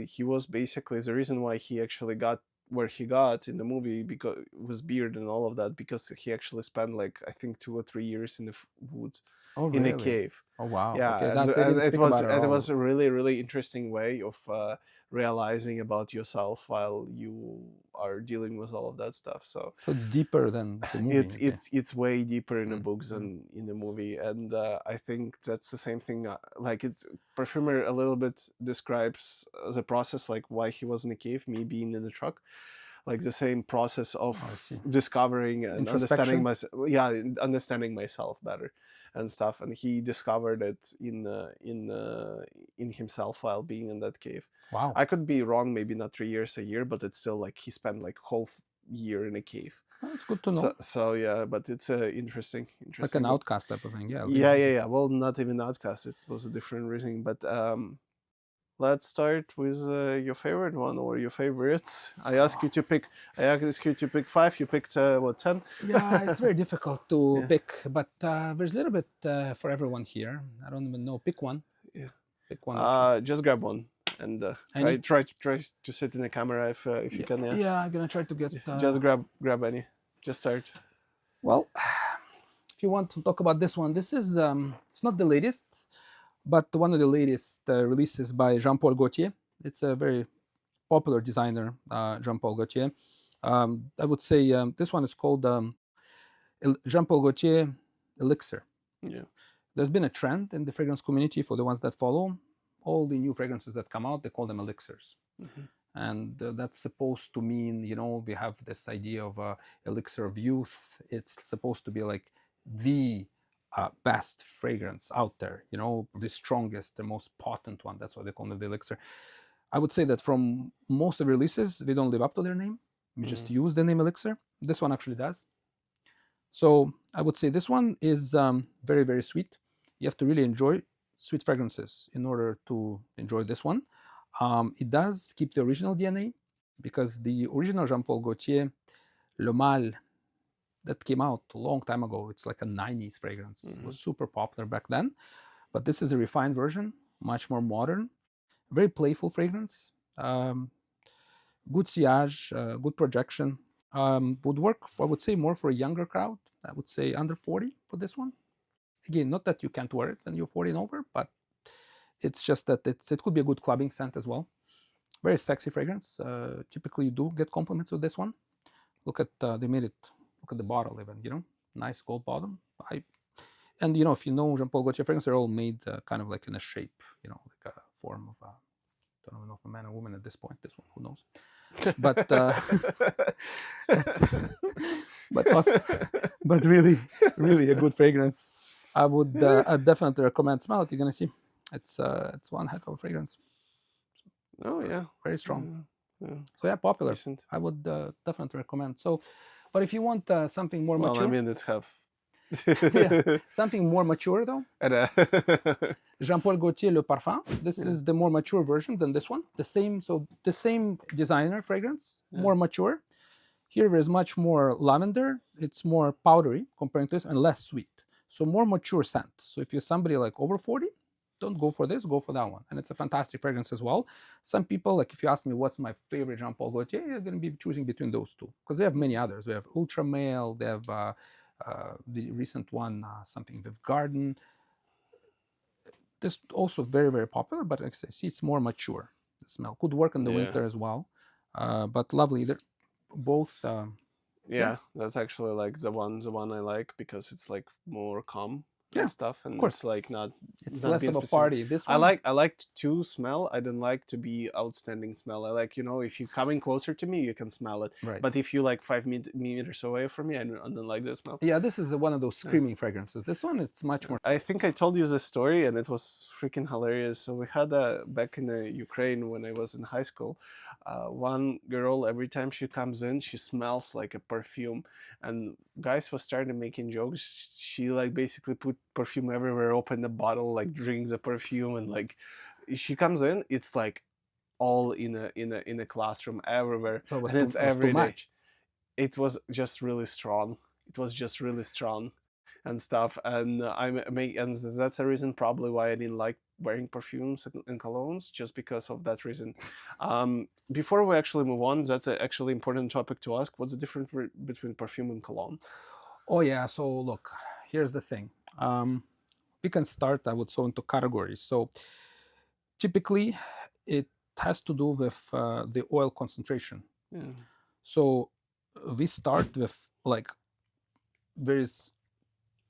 He was basically the reason why he actually got where he got in the movie because it was beard and all of that because he actually spent like I think 2 or 3 years in the woods. Oh, really? In a cave. Oh wow! Yeah, okay, and it was a really interesting way of realizing about yourself while you are dealing with all of that stuff. So it's deeper than the movie. It's way deeper in the books than in the movie, and I think that's the same thing. Like it's Perfumer a little bit describes the process, like why he was in a cave, me being in the truck. Like the same process of discovering and understanding myself. Yeah, understanding myself better and stuff. And he discovered it in himself while being in that cave. Wow. I could be wrong, maybe not 3 years a year, but it's still like he spent like whole year in a cave. Oh, it's good to know. So yeah, but it's interesting. Like an outcast type of thing. Yeah. Yeah. Well, not even outcast. It was a different reason, but. Let's start with your favorite one or your favorites. I ask you to pick 5. You picked 10? Yeah, it's very difficult to pick, but there's a little bit for everyone here. I don't even know. Pick one. Yeah. Pick one. Just grab one and try to sit in the camera if you can. Yeah, I'm gonna try to get. Just grab any. Just start. Well, if you want to talk about this one, this is it's not the latest. But one of the latest releases by Jean-Paul Gaultier. It's a very popular designer, Jean-Paul Gaultier. I would say this one is called Jean-Paul Gaultier Elixir. Yeah. There's been a trend in the fragrance community for the ones that follow. All the new fragrances that come out, they call them elixirs. Mm-hmm. And that's supposed to mean, we have this idea of elixir of youth. It's supposed to be like the best fragrance out there, the strongest, the most potent one. That's why they call it the elixir. I would say that from most of the releases, they don't live up to their name. We just use the name elixir. This one actually does. So I would say this one is very, very sweet. You have to really enjoy sweet fragrances in order to enjoy this one. It does keep the original DNA because the original Jean-Paul Gaultier, Le Male, that came out a long time ago. It's like a 90s fragrance. Mm-hmm. It was super popular back then. But this is a refined version, much more modern, very playful fragrance. Good sillage, good projection. Would work, I would say, more for a younger crowd. I would say under 40 for this one. Again, not that you can't wear it when you're 40 and over, but it's just that it could be a good clubbing scent as well. Very sexy fragrance. Typically, you do get compliments with this one. Look at, they made it. Look at the bottle even, nice gold bottom. And if you know Jean-Paul Gaultier fragrances, they're all made kind of like in a shape, like a form of, don't even know if a man or woman at this point, this one, who knows. But, but really, really a good fragrance. I would I'd definitely recommend. Smell it, you're going to see. It's one heck of a fragrance. Oh, yeah. Very strong. Yeah. So yeah, popular. Decent. I would definitely recommend. So, but if you want something more mature, I mean, it's half. Yeah. Something more mature though. And, Jean-Paul Gaultier Le Parfum. This Yeah. is the more mature version than this one. The same designer fragrance, Yeah. more mature. Here there is much more lavender. It's more powdery comparing to this and less sweet. So more mature scent. So if you're somebody like over 40, don't go for this, go for that one. And it's a fantastic fragrance as well. Some people, like if you ask me what's my favorite Jean-Paul Gaultier, you're going to be choosing between those two because they have many others. They have Ultra Male, they have the recent one, something with Garden. This also very, very popular, but like I say, it's more mature. The smell could work in the Yeah. winter as well, but lovely. They're both. Yeah, that's actually like the one I like because it's like more calm Yeah, and stuff, and course. it's like not. It's not less being of a specific. party. This I one, like to smell. I don't like to be outstanding smell. I like, if you coming closer to me, you can smell it. right? But if you like 5 meters away from me, I don't like the smell. Yeah, this is one of those screaming fragrances. This one, it's much more. I think I told you this story, and it was freaking hilarious. So we had back in Ukraine when I was in high school. One girl, every time she comes in, she smells like a perfume, and guys was starting making jokes. She like basically put perfume everywhere, open the bottle, like drinks the perfume, and like she comes in, it's like all in a classroom everywhere, So it was and too, it's it was too every day. much. It was just really strong. And stuff, and and that's the reason probably why I didn't like wearing perfumes and colognes, just because of that reason. Before we actually move on, that's an actually important topic to ask. What's the difference between perfume and cologne? Oh yeah. So look, here's the thing. We can start, I would say, into categories. So typically, it has to do with the oil concentration. Yeah. So we start with like there is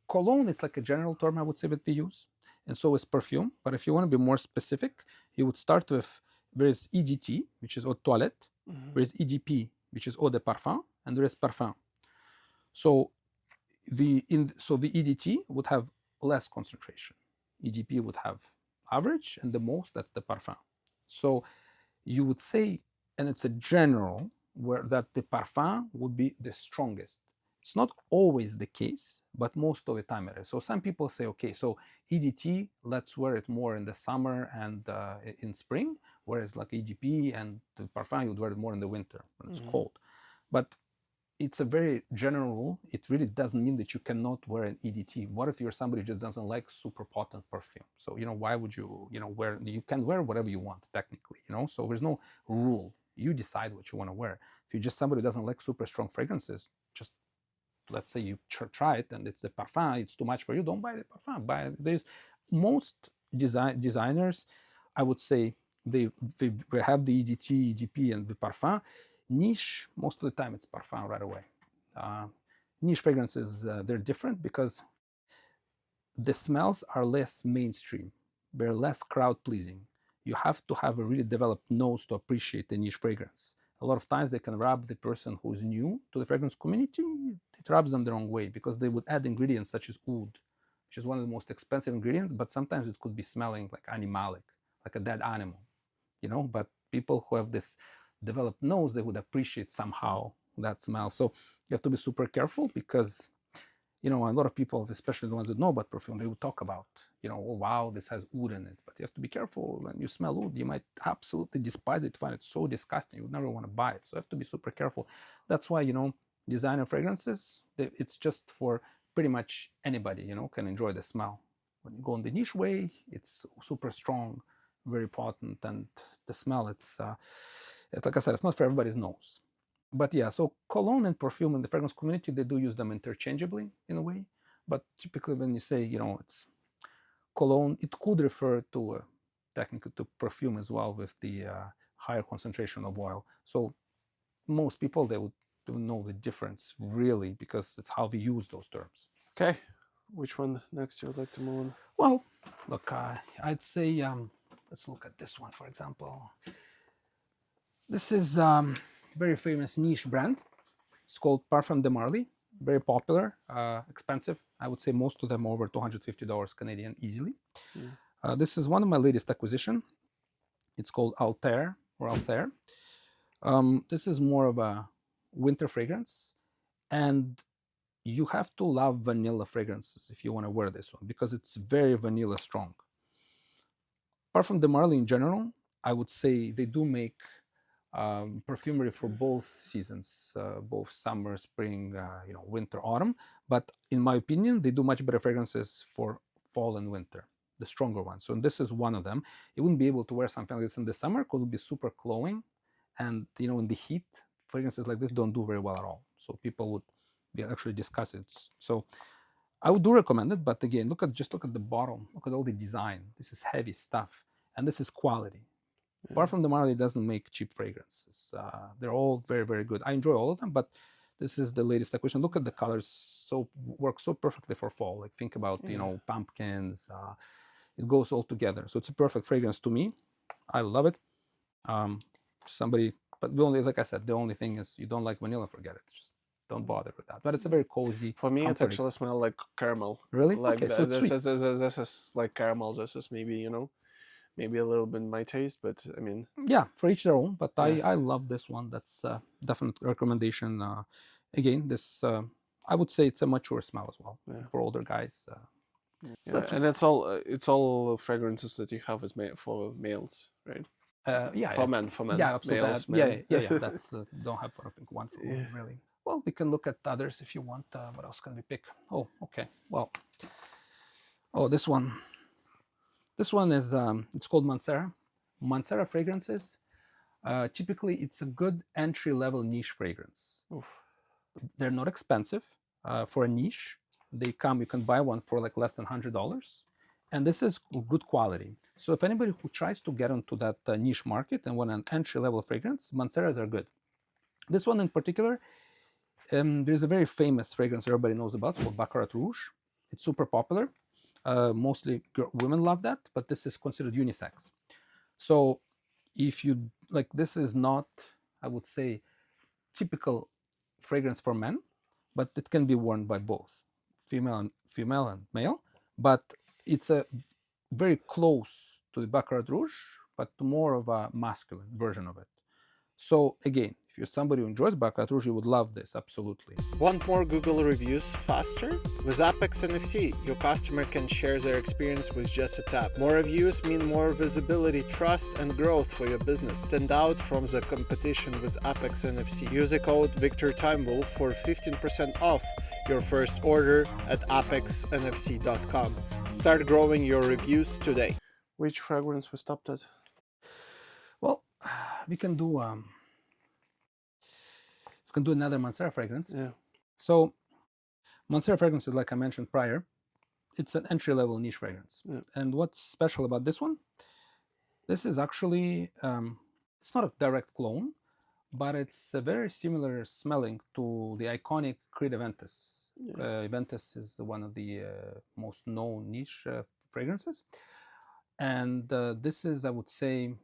cologne. It's like a general term, I would say, that we use, and so is perfume. But if you want to be more specific, you would start with there is EDT, which is eau de toilette. Mhm. There is EDP, which is eau de parfum, and there is parfum. So the EDT would have less concentration. EDP would have average, and the most, that's the parfum. So you would say, and it's a general, where that the parfum would be the strongest. It's not always the case, but most of the time it is. So some people say, okay, so EDT, let's wear it more in the summer and in spring, whereas like EDP and the parfum, you'd wear it more in the winter when it's cold. But it's a very general rule. It really doesn't mean that you cannot wear an EDT. What if you're somebody who just doesn't like super potent perfume? So, why would you, wear, you can wear whatever you want technically, so there's no rule. You decide what you want to wear. If you're just somebody who doesn't like super strong fragrances, just let's say you try it and it's the parfum, it's too much for you, don't buy the parfum. There's most designers, I would say, they have the EDT, EDP, and the parfum. Niche, most of the time it's parfum right away. Niche fragrances, they're different because the smells are less mainstream. They're less crowd pleasing. You have to have a really developed nose to appreciate the niche fragrance. A lot of times they can rub the person who's new to the fragrance community, it rubs them the wrong way because they would add ingredients such as oud, which is one of the most expensive ingredients, but sometimes it could be smelling like animalic, like a dead animal, but people who have this developed nose, they would appreciate somehow that smell. So you have to be super careful because, a lot of people, especially the ones that know about perfume, they would talk about, oh wow, this has oud in it. But you have to be careful. When you smell oud, you might absolutely despise it, find it so disgusting, you would never want to buy it. So you have to be super careful. That's why, designer fragrances, it's just for pretty much anybody, can enjoy the smell. When you go in the niche way, it's super strong, very potent, and the smell, it's like I said, it's not for everybody's nose. But yeah, so cologne and perfume in the fragrance community, they do use them interchangeably in a way. But typically when you say, it's cologne, it could refer to technically to perfume as well with the higher concentration of oil. So most people, they would know the difference really because it's how we use those terms. Okay, which one next you would like to move on? Well, look, I'd say, let's look at this one, for example. This is very famous niche brand. It's called Parfums de Marly. Very popular, expensive. I would say most of them over $250 Canadian easily. This is one of my latest acquisition. It's called Altair or Altair. This is more of a winter fragrance, and you have to love vanilla fragrances if you want to wear this one, because it's very vanilla strong. Parfum de Marly in general, I would say they do make perfumery for both seasons, both summer, spring, winter, autumn. But in my opinion, they do much better fragrances for fall and winter, the stronger ones. So this is one of them. You wouldn't be able to wear something like this in the summer because it would be super cloying, and in the heat, fragrances like this don't do very well at all. So people would actually discuss it. So I would do recommend it, but again, look at the bottom. Look at all the design. This is heavy stuff, and this is quality. Parfum de Marly doesn't make cheap fragrances. They're all very, very good. I enjoy all of them, but this is the latest acquisition. Look at the colors; work so perfectly for fall. Like think about pumpkins. It goes all together. So it's a perfect fragrance to me. I love it. But like I said, the only thing is you don't like vanilla. Forget it. Just don't bother with that. But it's a very cozy. For me, it's actually smell like caramel. Really? Like okay, so it's sweet. This is like caramel. This is maybe maybe a little bit my taste, but I mean, yeah, for each their own. But I love this one. That's definite recommendation. Again, this I would say it's a mature smell as well for older guys. and it's all fragrances that you have for males, right? For men. Yeah, absolutely. Males, yeah. That's don't have I think one for women really. Well, we can look at others if you want. What else can we pick? Oh, okay. Well, this one. This one is it's called Mancera. Mancera fragrances. Typically, it's a good entry-level niche fragrance. Oof. They're not expensive for a niche. You can buy one for like less than $100, and this is good quality. So if anybody who tries to get into that niche market and want an entry-level fragrance, Manceras are good. This one in particular, there's a very famous fragrance everybody knows about. It's called Baccarat Rouge. It's super popular. Mostly women love that, but this is considered unisex. So if you like, this is not, I would say, typical fragrance for men, but it can be worn by both female and male. But it's a very close to the Baccarat Rouge, but more of a masculine version of it. So again, if you're somebody who enjoys Baccarat Rouge, you would love this, absolutely. Want more Google reviews faster? With Apex NFC, your customer can share their experience with just a tap. More reviews mean more visibility, trust, and growth for your business. Stand out from the competition with Apex NFC. Use the code Viktor Timewolf for 15% off your first order at apexnfc.com. Start growing your reviews today. Which fragrance we stopped at? Well, we can do another Mancera fragrance. Yeah. So Mancera fragrance is, like I mentioned prior, it's an entry-level niche fragrance. Yeah. And what's special about this one? This is actually it's not a direct clone, but it's a very similar smelling to the iconic Creed Aventus. Yeah. Aventus is one of the most known niche fragrances, and this is, I would say,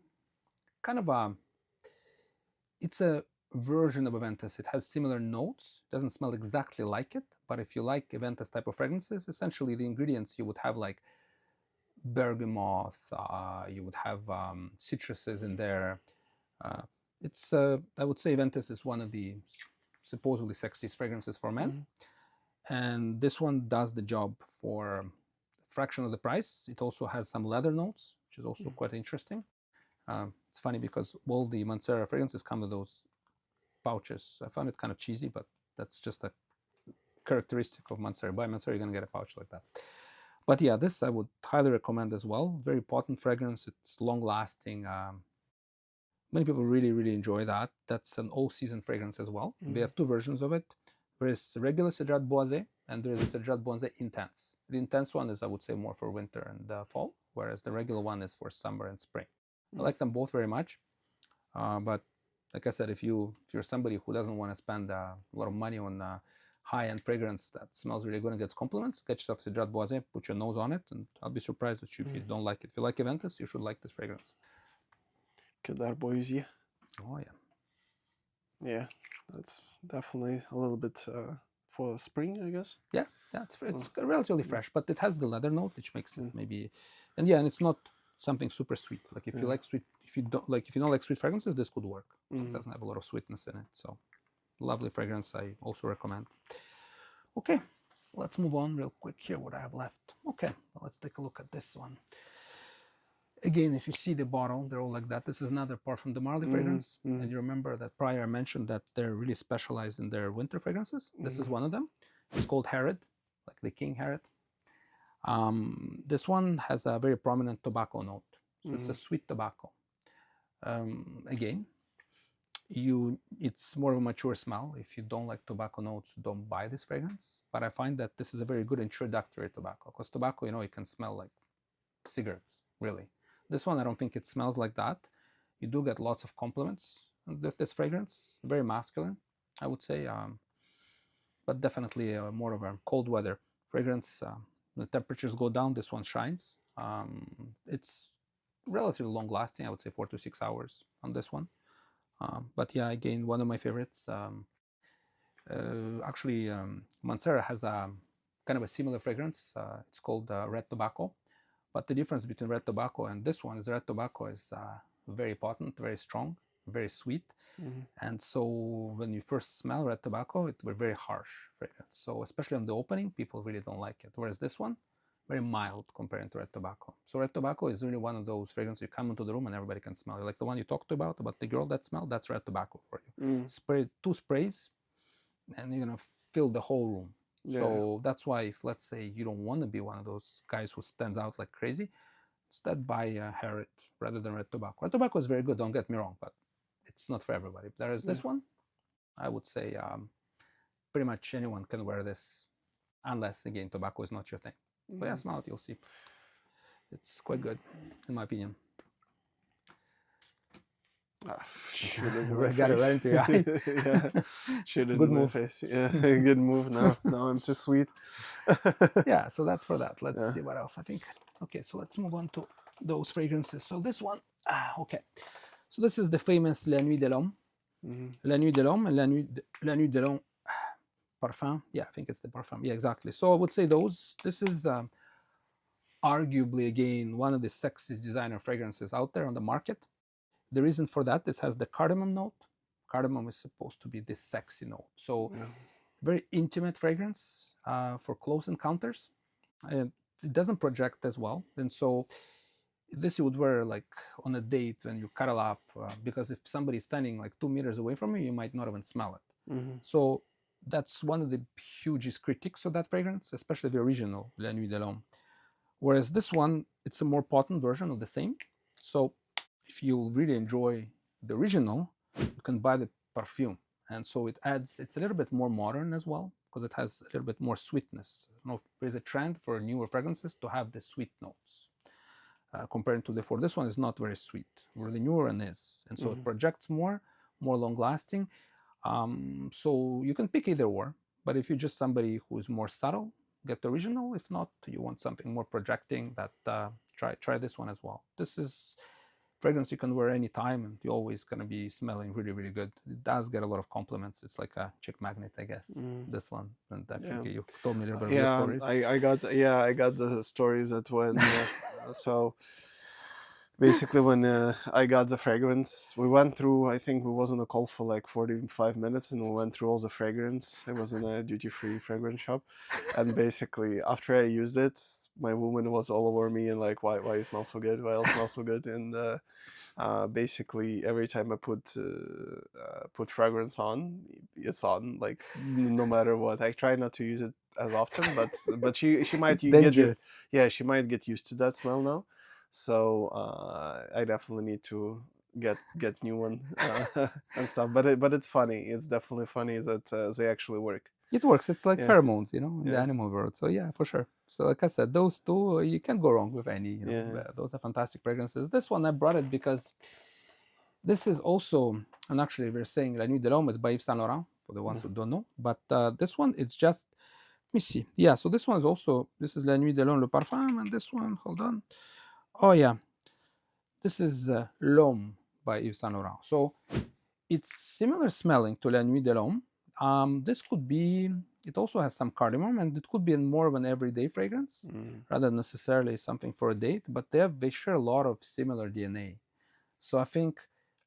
kind of it's a version of Aventus. It has similar notes. It doesn't smell exactly like it, but if you like Aventus type of fragrances, essentially the ingredients you would have like bergamot, you would have citruses in there. It's I would say Aventus is one of the supposedly sexiest fragrances for men. Mm-hmm. And this one does the job for a fraction of the price. It also has some leather notes, which is also quite interesting. It's funny because all the Mancera fragrances come with those pouches. I found it kind of cheesy, but that's just a characteristic of Mancera. By Mancera, you're going to get a pouch like that. But yeah, this I would highly recommend as well. Very potent fragrance. It's long-lasting. Many people really, really enjoy that. That's an all-season fragrance as well. Mm-hmm. We have two versions of it. There is regular Cedrat Boisé, and there is a Cedrat Boisé Intense. The Intense one is, I would say, more for winter and fall, whereas the regular one is for summer and spring. I like them both very much, but like I said, if you're somebody who doesn't want to spend a lot of money on high-end fragrance that smells really good and gets compliments, get yourself Cedrat Boisé, put your nose on it, and I'll be surprised if you don't like it. If you like Aventus, you should like this fragrance. Cedrat Boisé. Oh yeah. Yeah, that's definitely a little bit for spring, I guess. Yeah, it's relatively fresh, but it has the leather note, which makes it maybe, and it's not something super sweet. Like if you like sweet, if you don't like sweet fragrances, this could work. It doesn't have a lot of sweetness in it, so lovely fragrance. I also recommend. Okay, let's move on real quick here, what I have left. Okay, well, let's take a look at this one. Again, if you see the bottle, they're all like that. This is another Parfums de Marly fragrance. And you remember that prior I mentioned that they're really specialized in their winter fragrances. This is one of them. It's called Herod, like the King Herod. This one has a very prominent tobacco note. So it's a sweet tobacco. Again, it's more of a mature smell. If you don't like tobacco notes, don't buy this fragrance. But I find that this is a very good introductory tobacco, because tobacco, it can smell like cigarettes, really. This one, I don't think it smells like that. You do get lots of compliments with this fragrance. Very masculine, I would say, but definitely more of a cold weather fragrance. The temperatures go down, this one shines. It's relatively long lasting, I would say 4 to 6 hours on this one. But yeah, again, one of my favorites. Actually, Mancera has a kind of a similar fragrance. It's called Red Tobacco. But the difference between red tobacco and this one is red tobacco is very potent, very strong, very sweet. And so when you first smell red tobacco, it's a very harsh fragrance. So especially on the opening, people really don't like it. Whereas this one, very mild compared to red tobacco. So red tobacco is really one of those fragrances you come into the room and everybody can smell it. Like the one you talked about the girl that smelled, that's red tobacco for you. Spray 2 sprays and you're gonna fill the whole room. Yeah. So that's why if, let's say, you don't want to be one of those guys who stands out like crazy, instead buy Herod rather than red tobacco. Red tobacco is very good, don't get me wrong, but it's not for everybody. There is this one, I would say pretty much anyone can wear this, unless, again, tobacco is not your thing. But yeah, smell it, you'll see. It's quite good, in my opinion. I got it right into your eye. Yeah, shoot it Good in my move. face. Yeah, good move. Now I'm too sweet. Yeah, so that's for that. Let's see what else I think. Okay, so let's move on to those fragrances. So this one, okay. So this is the famous La Nuit de l'Homme. La Nuit de l'Homme and La Nuit de l'Homme Parfum. Yeah, I think it's the Parfum. Yeah, exactly. So I would say this is arguably, again, one of the sexiest designer fragrances out there on the market. The reason for that, this has the cardamom note. Cardamom is supposed to be this sexy note. So very intimate fragrance for close encounters. It doesn't project as well. And so this you would wear like on a date when you cuddle up, because if somebody's standing like 2 meters away from you might not even smell it. So that's one of the hugest critiques of that fragrance, especially the original La Nuit de l'Homme. Whereas this one, it's a more potent version of the same. So if you really enjoy the original, you can buy the perfume. And so it's a little bit more modern as well, because it has a little bit more sweetness. There's a trend for newer fragrances to have the sweet notes. Compared to this one is not very sweet, where the newer one is. And so it projects more long lasting. So you can pick either or, but if you're just somebody who is more subtle, get the original. If not, you want something more projecting, that try this one as well. This is fragrance you can wear anytime and you're always going to be smelling really, really good. It does get a lot of compliments. It's like a chick magnet, I guess, this one. And I think you told me a little bit of your stories. I got the stories that when so basically when I got the fragrance, we went through, I think we was on a call for like 45 minutes and we went through all the fragrance. It was in a duty-free fragrance shop. And basically after I used it, my woman was all over me and like, why you smell so good? Why you smell so good? And basically every time I put fragrance on, it's on, like no matter what. I try not to use it as often, but she might she might get used to that smell now. So I definitely need to get new one and stuff. But it's funny. It's definitely funny that they actually work. It works. It's like pheromones, in the animal world. So yeah, for sure. So like I said, those two, you can't go wrong with any. Those are fantastic fragrances. This one, I brought it because this is also, and actually we're saying La Nuit de l'Homme is by Yves Saint Laurent, for the ones who don't know. But this one, it's just, let me see. Yeah, so this one is also, this is La Nuit de l'Homme Le Parfum, and this one, hold on. Oh yeah, this is L'Homme by Yves Saint Laurent. So it's similar smelling to La Nuit de l'Homme. This could be, it also has some cardamom, and it could be more of an everyday fragrance rather than necessarily something for a date, but they share a lot of similar DNA. So I think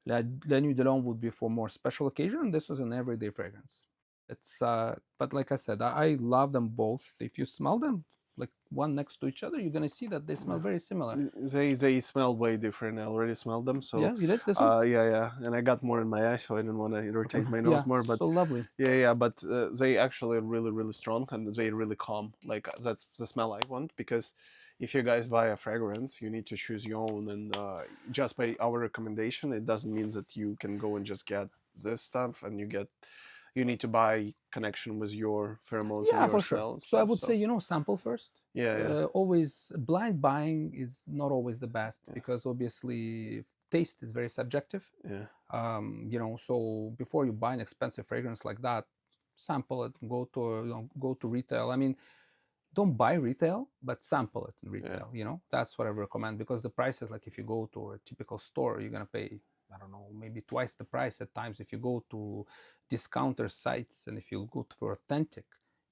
La Nuit de l'Homme would be for more special occasion, and this was an everyday fragrance. It's but like I said, I love them both. If you smell them like one next to each other, you're gonna see that they smell very similar. They smell way different. I already smelled them, so Yeah, you did this one? yeah, and I got more in my eye, so I didn't want to irritate my nose Yeah, more. But so lovely. yeah, but they actually are really, really strong, and they really calm. Like that's the smell I want, because if you guys buy a fragrance, you need to choose your own, and just by our recommendation, it doesn't mean that you can go and just get this stuff, and you need to buy connection with your pheromones Yeah, and your for sure. smell and So I stuff. would say, sample first. Yeah. Always blind buying is not always the best, because obviously taste is very subjective. Yeah. So before you buy an expensive fragrance like that, sample it, go to retail. I mean, don't buy retail, but sample it in retail. That's what I recommend, because the prices, like if you go to a typical store, you're gonna pay, I don't know, maybe twice the price at times. If you go to discounter sites and if you go for authentic,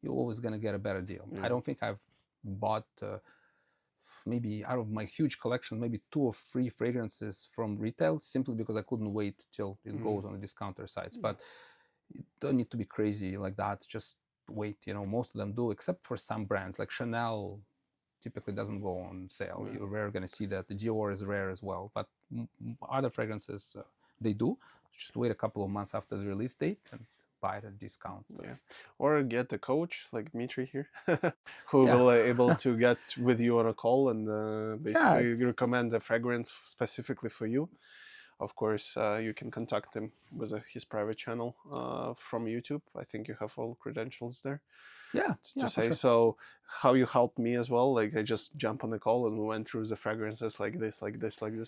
you're always gonna get a better deal. I don't think I've bought maybe out of my huge collection, maybe 2 or 3 fragrances from retail, simply because I couldn't wait till it goes on the discounter sites. But you don't need to be crazy like that. Just wait. Most of them do, except for some brands like Chanel. Typically doesn't go on sale. You're rarely going to see that. The Dior is rare as well, but other fragrances they do. Just wait a couple of months after the release date and buy it at discount. Yeah, or get a coach like Dimitri here, who will able to get with you on a call and basically recommend a fragrance specifically for you. Of course, you can contact him with his private channel from YouTube. I think you have all credentials there. To say. Sure. So how you helped me as well, like I just jumped on the call and we went through the fragrances like this,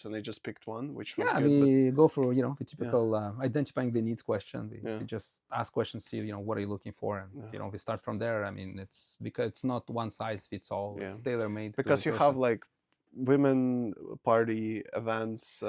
and I just picked one, which was good. We go for the typical identifying the needs question. We just ask questions, see what are you looking for, and we start from there. I mean, it's because it's not one size fits all. It's tailor-made, because you have like women party events,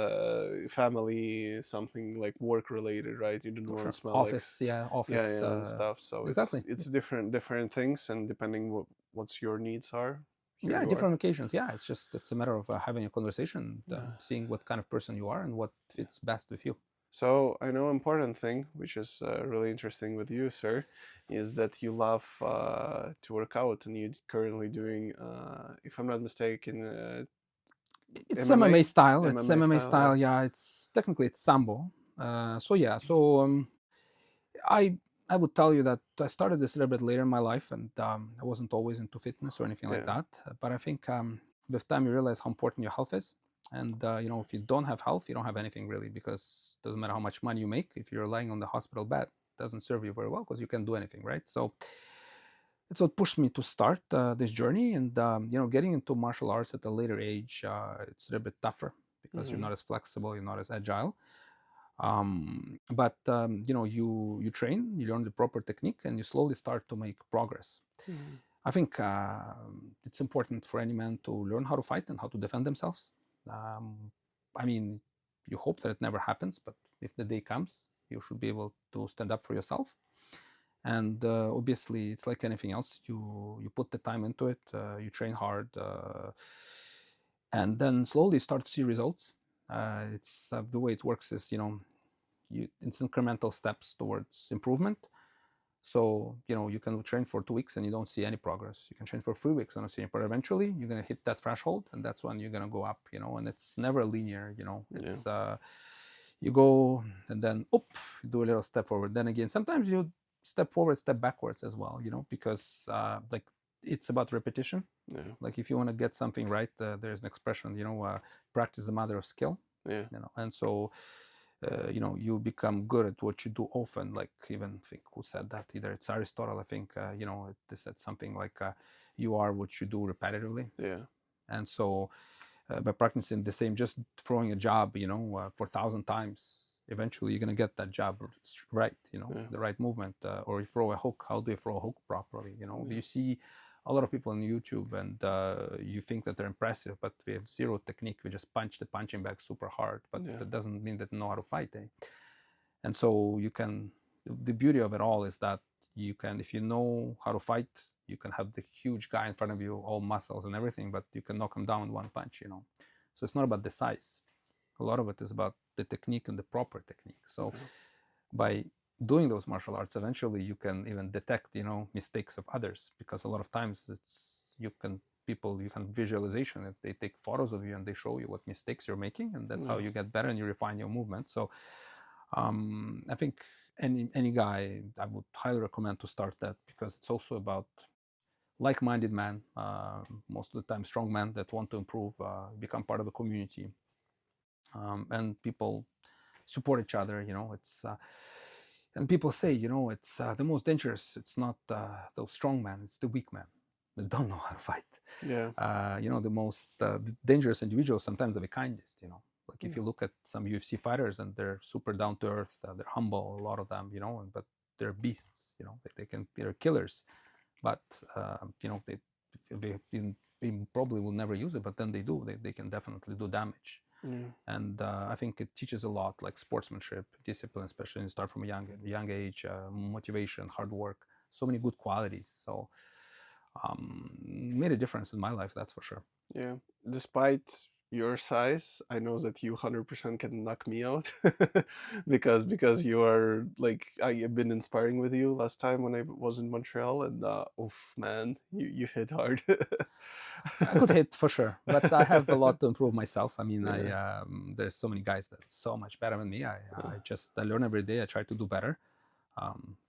family, something like work related, right? You don't want to smell office, office and stuff. So exactly, it's different things, and depending what's your needs are. Different occasions. It's a matter of having a conversation, seeing what kind of person you are and what fits best with you. So I know important thing, which is really interesting with you, sir, is that you love to work out, and you're currently doing, if I'm not mistaken, it's MMA style. It's MMA style. Yeah, it's technically Sambo. I would tell you that I started this a little bit later in my life, and I wasn't always into fitness or anything like that. But I think with time you realize how important your health is. And, if you don't have health, you don't have anything really, because it doesn't matter how much money you make. If you're lying on the hospital bed, it doesn't serve you very well, because you can't do anything, right? So it's what pushed me to start this journey. And, getting into martial arts at a later age, it's a little bit tougher, because you're not as flexible, you're not as agile. But you train, you learn the proper technique, and you slowly start to make progress. I think it's important for any man to learn how to fight and how to defend themselves. I mean, you hope that it never happens, but if the day comes, you should be able to stand up for yourself. And obviously, it's like anything else. You put the time into it, you train hard, and then slowly start to see results. It's the way it works is, it's incremental steps towards improvement. So, you can train for 2 weeks and you don't see any progress. You can train for 3 weeks and don't see any progress. Eventually, you're going to hit that threshold, and that's when you're going to go up, and it's never linear, It's, you go and then, do a little step forward. Then again, sometimes you step forward, step backwards as well, because it's about repetition. Like if you want to get something right, there's an expression, practice the mother of skill. And so, you become good at what you do often. Like even think who said that? Either it's Aristotle, I think. They said something like, "You are what you do repetitively." And so, by practicing the same, just throwing a jab, for 1,000 times, eventually you're gonna get that jab right. The right movement. Or you throw a hook. How do you throw a hook properly? You see a lot of people on YouTube, and you think that they're impressive, but they have zero technique. We just punch the punching bag super hard, but that doesn't mean that they know how to fight. And so the beauty of it all is that you can, if you know how to fight, you can have the huge guy in front of you, all muscles and everything, but you can knock him down in one punch, So it's not about the size. A lot of it is about the technique and the proper technique. So by doing those martial arts, eventually you can even detect, mistakes of others, because a lot of times you can visualization it. They take photos of you and they show you what mistakes you're making, and that's how you get better and you refine your movement. So I think any guy, I would highly recommend to start that, because it's also about like-minded men, most of the time strong men that want to improve, become part of the community, and people support each other. It's and people say, it's the most dangerous. It's not those strong men; it's the weak men that don't know how to fight. Yeah. The most dangerous individuals sometimes are the kindest. Like if you look at some UFC fighters, and they're super down to earth, they're humble, a lot of them, but they're beasts. They're killers, but they probably will never use it, but then they do. They can definitely do damage. And I think it teaches a lot, like sportsmanship, discipline, especially when you start from a young age, motivation, hard work, so many good qualities. So made a difference in my life, that's for sure. Yeah. Despite your size, I know that you 100% can knock me out because you are like, I have been inspiring with you last time when I was in Montreal, and oof, man, you hit hard. I could hit for sure, but I have a lot to improve myself. I mean, Yeah. there's so many guys that are so much better than me. I learn every day. I try to do better,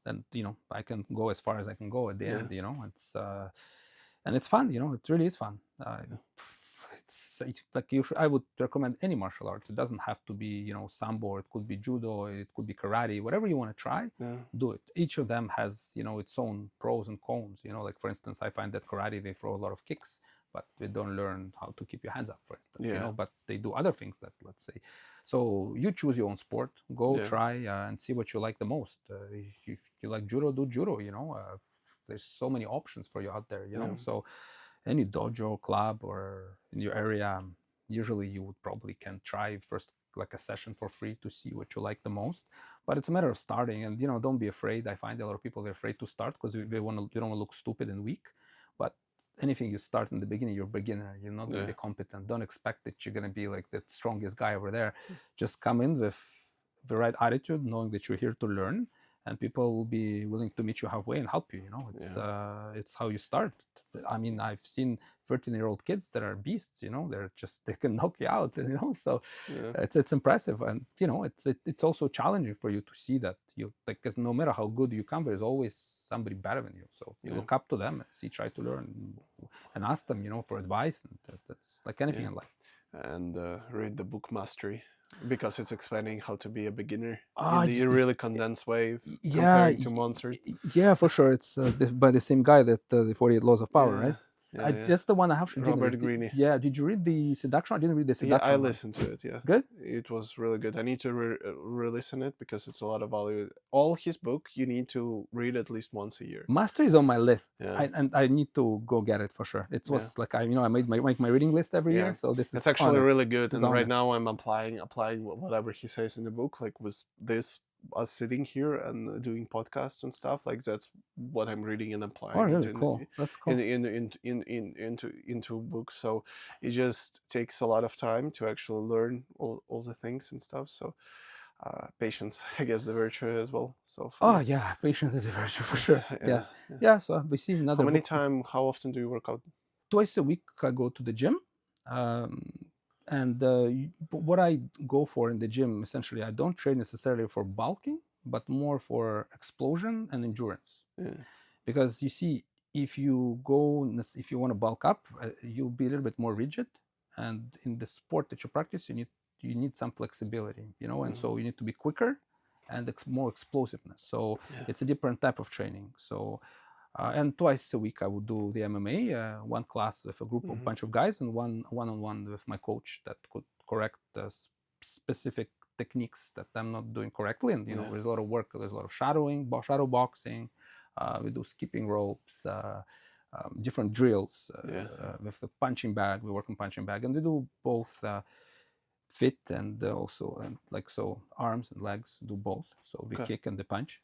and I can go as far as I can go at the end. It's and it's fun. It really is fun. It's like I would recommend any martial arts. It doesn't have to be sambo. It could be judo. It could be karate. Whatever you want to try, do it. Each of them has its own pros and cons. Like for instance, I find that karate, they throw a lot of kicks, but they don't learn how to keep your hands up, for instance. But they do other things that, let's say, so you choose your own sport. Go try and see what you like the most. If you like judo, do judo. There's so many options for you out there. So any dojo, club, or in your area, usually you would probably can try first like a session for free to see what you like the most. But it's a matter of starting, and don't be afraid. I find a lot of people, they're afraid to start because they don't want to look stupid and weak. But anything you start in the beginning, you're a beginner. You're not going to be competent. Don't expect that you're going to be like the strongest guy over there. Just come in with the right attitude, knowing that you're here to learn, and people will be willing to meet you halfway and help you. It's how you start. I mean, I've seen 13-year-old kids that are beasts. They can knock you out. So it's impressive, and it's also challenging for you to see that because no matter how good you come, there's always somebody better than you. So you look up to them and try to learn and ask them, for advice. And that's like anything in life. And read the book Mastery, because it's explaining how to be a beginner in the really condensed way, comparing to monsters. Yeah, for sure. It's by the same guy that the 48 Laws of Power, right? That's the one I have. Robert Greene. Yeah. Did you read the Seduction? I didn't read the Seduction. Yeah, I listened to it. Yeah. Good. It was really good. I need to re-listen it because it's a lot of value. All his book you need to read at least once a year. Master is on my list, Yeah. and I need to go get it for sure. It was like I made my reading list every year, so this is. It's actually really good, and right now I'm applying whatever he says in the book, like with this. Us sitting here and doing podcasts and stuff, like that's what I'm reading and applying. Oh, really? Cool. That's cool. Into books. So it just takes a lot of time to actually learn all the things and stuff. So patience, I guess, the virtue as well. So patience is a virtue for sure. Yeah. So we see another. How often do you work out? Twice a week I go to the gym. And what I go for in the gym, essentially, I don't train necessarily for bulking, but more for explosion and endurance. Because you see, if you want to bulk up, you'll be a little bit more rigid. And in the sport that you practice, you need some flexibility, and so you need to be quicker and more explosiveness. So it's a different type of training. So. And twice a week I would do the MMA, one class with a group of bunch of guys, and one-on-one with my coach that could correct specific techniques that I'm not doing correctly. And there's a lot of work. There's a lot of shadow boxing. We do skipping ropes, different drills with the punching bag. We work on punching bag, and we do both. Fit and also arms and legs, do both. So we kick and the punch,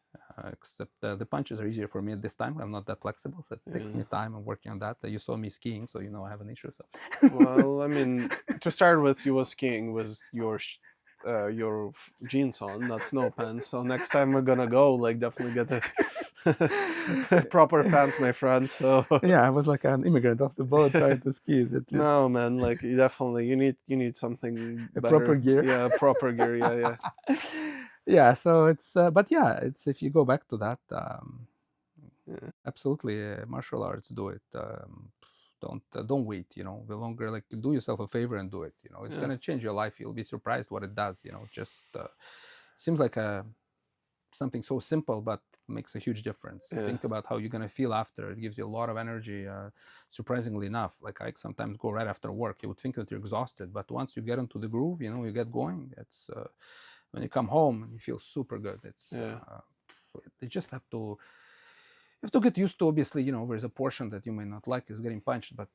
except the punches are easier for me at this time. I'm not that flexible, so it takes me time. I'm working on that. You saw me skiing, so I have an issue. So well, I mean, to start with, you was skiing was your your jeans on, not snow pants. So next time we're gonna go, like definitely get the proper pants, my friend. So Yeah, I was like an immigrant off the boat trying to ski. no, man, like you need something A better. proper gear. Yeah, proper gear. Yeah. Yeah, so it's but yeah, it's if you go back to that, Yeah. absolutely, martial arts, do it. Don't wait. The longer, like, do yourself a favor and do it. It's Yeah. gonna change your life. You'll be surprised what it does. Just seems like something so simple, but makes a huge difference. Yeah. Think about how you're gonna feel after. It gives you a lot of energy. Surprisingly enough, like I sometimes go right after work. You would think that you're exhausted, but once you get into the groove, you get going. It's when you come home, you feel super good. It's Yeah. you just have to get used to. Obviously, there's a portion that you may not like is getting punched, but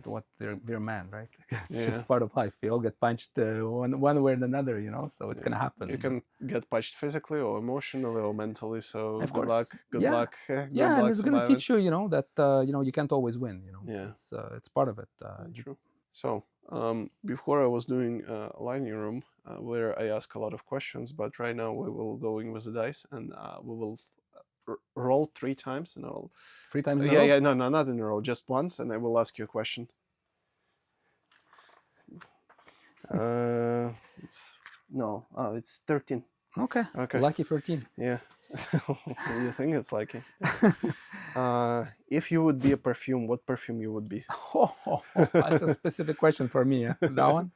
what they're man, right? It's Yeah. just part of life. We all get punched one way or another, so it's gonna happen. You can get punched physically or emotionally or mentally. So Of good course. luck. Good Yeah. luck. Yeah, and it's gonna surviving. teach you, that you can't always win. Yeah. It's part of it. True. So before I was doing lining room where I ask a lot of questions, but right now we will go in with the dice and we will roll 3 times and I'll 3 times in a row? yeah, no, not in a row, just once, and I will ask you a question. It's 13. Okay. Lucky 13. Yeah. You think it's lucky? If you would be a perfume, what perfume you would be? That's a specific question for me. That one.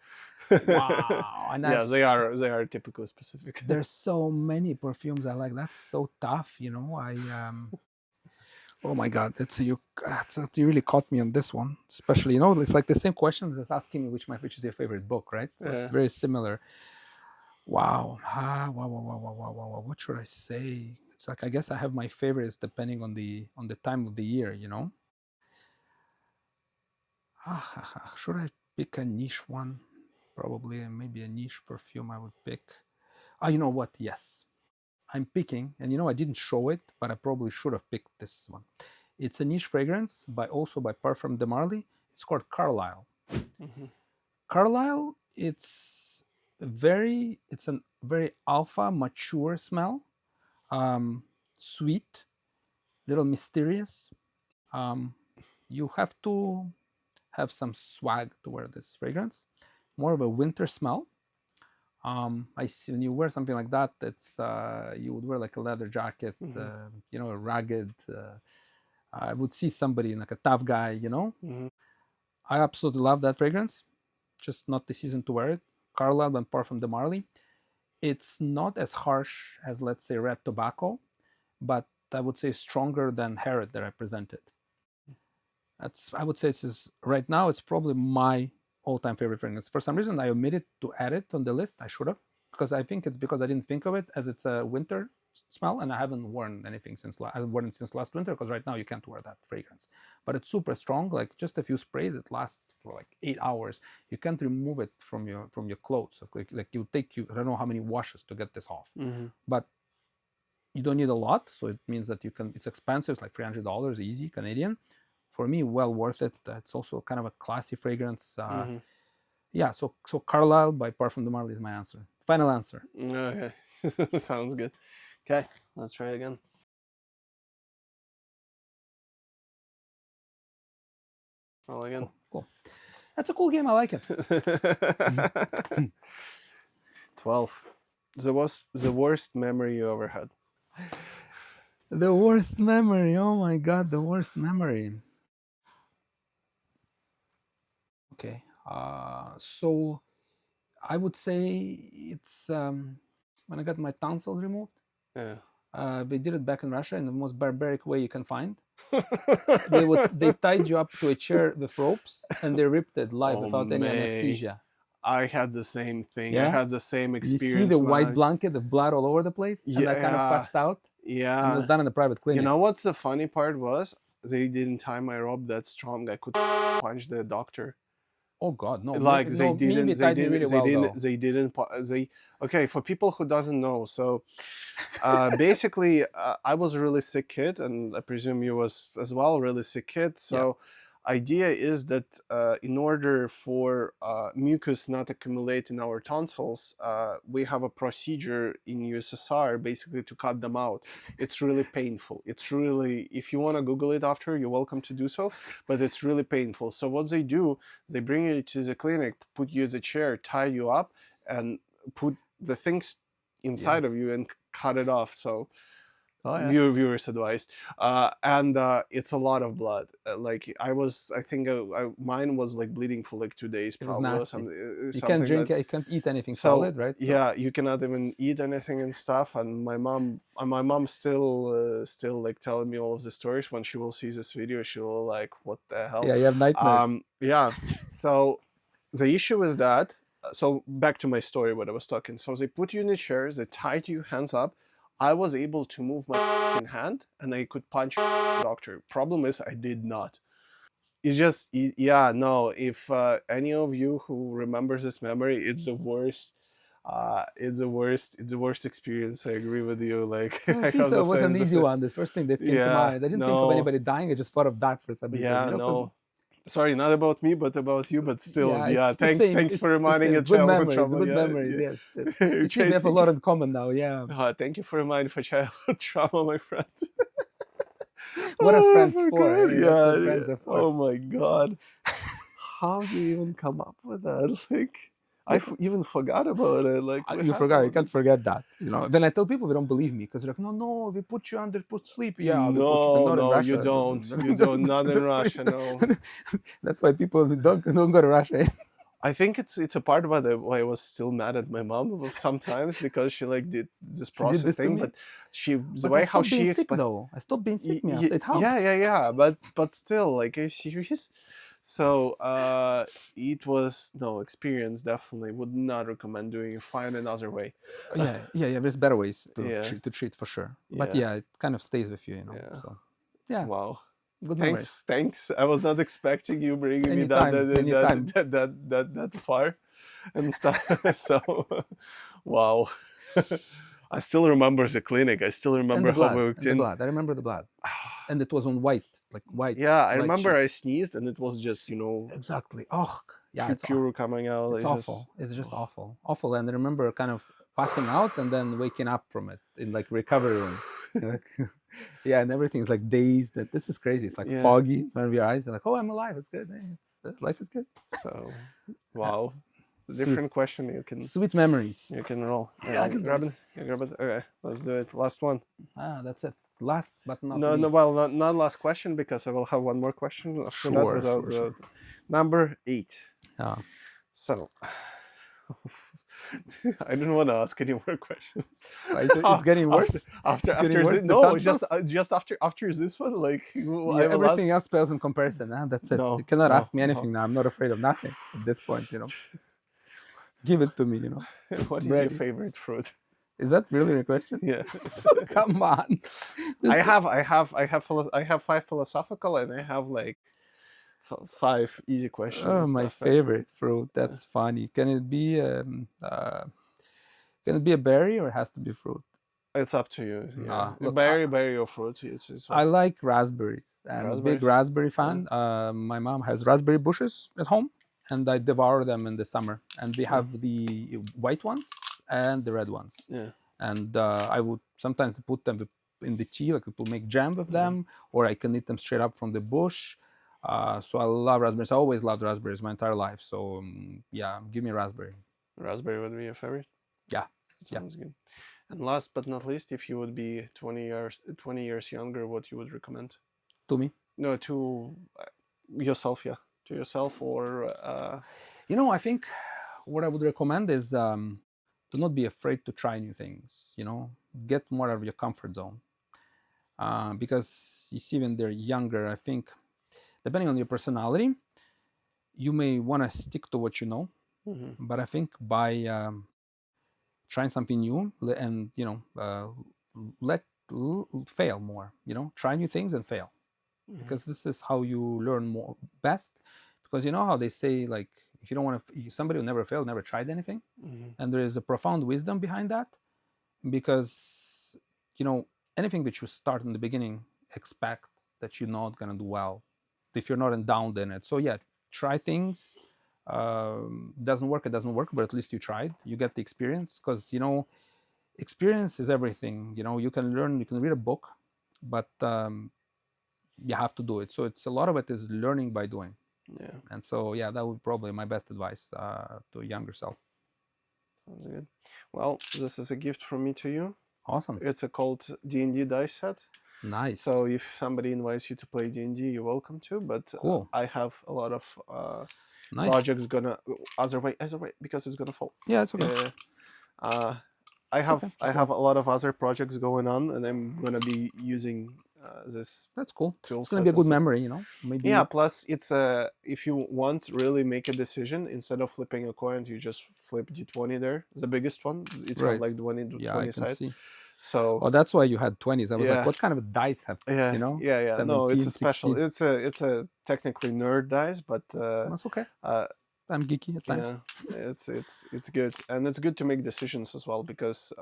Wow. And Yeah, they are typically specific. There's so many perfumes I like. That's so tough. Oh my God, you really caught me on this one. Especially, it's like the same question as asking me which is your favorite book, right? So it's very similar. Wow. Wow. What should I say? It's like, I guess I have my favorites depending on the time of the year, Should I pick a niche one? Probably, maybe a niche perfume I would pick. You know what? Yes. I'm picking, and I didn't show it, but I probably should have picked this one. It's a niche fragrance by Parfums de Marly. It's called Carlisle. Mm-hmm. Carlisle, it's a very alpha, mature smell, sweet, little mysterious. You have to have some swag to wear this fragrance. More of a winter smell. I see when you wear something like that, it's you would wear like a leather jacket, a ragged. I would see somebody like a tough guy, Mm-hmm. I absolutely love that fragrance. Just not the season to wear it. Carlisle and Parfums de Marly. It's not as harsh as, let's say, Red Tobacco, but I would say stronger than Harrod that I presented. I would say right now it's probably my all-time favorite fragrance. For some reason, I omitted to add it on the list. I should have, because I think it's because I didn't think of it as it's a winter smell, and I haven't worn anything since last winter, because right now you can't wear that fragrance. But it's super strong. Like just a few sprays, it lasts for like 8 hours. You can't remove it from your clothes. Like you take I don't know how many washes to get this off. Mm-hmm. But you don't need a lot, so it means that it's expensive. It's like $300 easy Canadian. For me, well worth it. It's also kind of a classy fragrance. Yeah, so Carlisle by Parfums de Marly is my answer. Final answer. Okay. Sounds good. Okay, let's try again. Roll again. Cool. That's a cool game. I like it. 12. The worst memory you ever had? The worst memory. Oh my God, the worst memory. Okay. So I would say it's when I got my tonsils removed. Yeah. They did it back in Russia in the most barbaric way you can find. They tied you up to a chair with ropes and they ripped it live without any anesthesia. I had the same thing. Yeah? I had the same experience. You see the white blanket, the blood all over the place, and I kind of passed out. Yeah. And it was done in a private clinic. You know what's the funny part was? They didn't tie my rope that strong. I could punch the doctor. Oh God, no! Like no, okay. For people who doesn't know, so basically, I was a really sick kid, and I presume you was as well, really sick kid. So idea is that in order for mucus not accumulate in our tonsils, we have a procedure in USSR basically to cut them out. It's really painful. It's really, if you want to Google it after, you're welcome to do so, but it's really painful. So what they do, they bring you to the clinic, put you in the chair, tie you up, and put the things inside of you and cut it off. So viewers advised, and it's a lot of blood. Like I think mine was like bleeding for like 2 days. It was probably. nasty. You Something can't drink. You can't eat anything solid, right? So. Yeah, you cannot even eat anything and stuff. And my mom still like telling me all of the stories. When she will see this video, she will like, what the hell? Yeah, you have nightmares. Yeah. So the issue is that. So back to my story, what I was talking. So they put you in a chair, they tied you hands up. I was able to move my hand and I could punch the doctor. Problem is I did not. It's just, if any of you who remembers this memory, it's the worst. It's the worst experience. I agree with you. Like, it was an easy one. The first thing that came to mind. I didn't think of anybody dying. I just thought of that for some reason. Yeah, no. Sorry, not about me, but about you. But still, thanks for reminding it. Good memories, yes. You see, we have a lot in common now, yeah. Thank you for reminding for childhood trauma, my friend. What are friends for? That's what friends are for. Oh my God. How do you even come up with that? Like, I even forgot about it. Like, you forgot. You can't forget that. You know. When I tell people, they don't believe me because they're like, no, we put you under sleep. Yeah, we put you not in Russia. You don't. You don't. Not in Russia. No. That's why people don't go to Russia. I think it's a part of why I was still mad at my mom sometimes because she like did this process thing, but the way how she explained. Though I stopped being sick. It helped. Yeah. But still, like, are you serious? So it was experience. Definitely would not recommend doing. Find another way. Yeah. There's better ways to treat for sure. But it kind of stays with you, Yeah. So yeah. Wow. Good thanks. I was not expecting you bringing me that far and stuff. So, wow. I still remember the clinic. I still remember how we walked in. The blood. I remember the blood. And it was on white, like white. Yeah, I remember I sneezed and it was just, Exactly. Oh, yeah. It's pure coming out. It's awful. It's just awful. Awful. And I remember kind of passing out and then waking up from it in like recovery room. Yeah, and everything's like dazed. This is crazy. It's like foggy in front of your eyes. You're like, oh, I'm alive. It's good. Life is good. So, wow. Different question. You can sweet memories. You can roll. Yeah, I can grab it. You grab it. Okay, let's do it. Last one. That's it. Last but not least. No, well, not last question because I will have one more question after that. Sure. Number 8. Yeah. So. I don't want to ask any more questions. It's getting worse. After this one, like everything else pales in comparison. That's it. You cannot ask me anything now. I'm not afraid of nothing at this point. Give it to me. What is your favorite fruit? Is that really a question? Yeah. Come on. I have 5 philosophical and I have like 5 easy questions. Oh, my favorite fruit. That's funny. Can it be a berry or it has to be fruit? It's up to you. Yeah. Berry or fruit. I like raspberries. I'm a big raspberry fan. My mom has raspberry bushes at home, and I devour them in the summer. And we have the white ones and the red ones. Yeah. And I would sometimes put them in the tea, like people make jam with them, or I can eat them straight up from the bush. So I love raspberries. I always loved raspberries my entire life. So give me raspberry. Raspberry would be your favorite? Yeah. Sounds good. And last but not least, if you would be 20 years younger, what you would recommend? To me? No, to yourself, yeah. To yourself or... I think what I would recommend is to not be afraid to try new things, Get more out of your comfort zone. Because you see when they're younger, I think, depending on your personality, you may want to stick to what you know. Mm-hmm. But I think by trying something new and, fail more, try new things and fail. Mm-hmm. Because this is how you learn more best. Because you know how they say, like, if you don't want to, somebody who never failed, never tried anything. Mm-hmm. And there is a profound wisdom behind that. Because, anything that you start in the beginning, expect that you're not going to do well if you're not endowed in it. So yeah, try things. Doesn't work, it doesn't work, but at least you tried. You get the experience, because experience is everything. You can learn, you can read a book, but you have to do it. So it's a lot of it is learning by doing. Yeah. And so yeah, that would probably my best advice to a younger self. Sounds good. Well, this is a gift from me to you. Awesome. It's a called D&D dice set. Nice. So if somebody invites you to play D&D, you're welcome to. But Cool. I have a lot of Nice. projects gonna other way because it's gonna fall. Yeah, it's okay. I have okay, I have a lot of other projects going on, and I'm gonna be using this. That's cool. tool It's gonna set be a and good stuff. memory, maybe. Yeah. Plus, it's if you want really make a decision, instead of flipping a coin, you just flip D20 there. The biggest one. It's Right. got like 20 Yeah, I can sides. see. So Oh, that's why you had 20s. I was Yeah. like, what kind of a dice have yeah, yeah. No, it's 17, a special. 16? It's a technically nerd dice, but That's okay. I'm geeky at times. yeah, it's good, and it's good to make decisions as well, because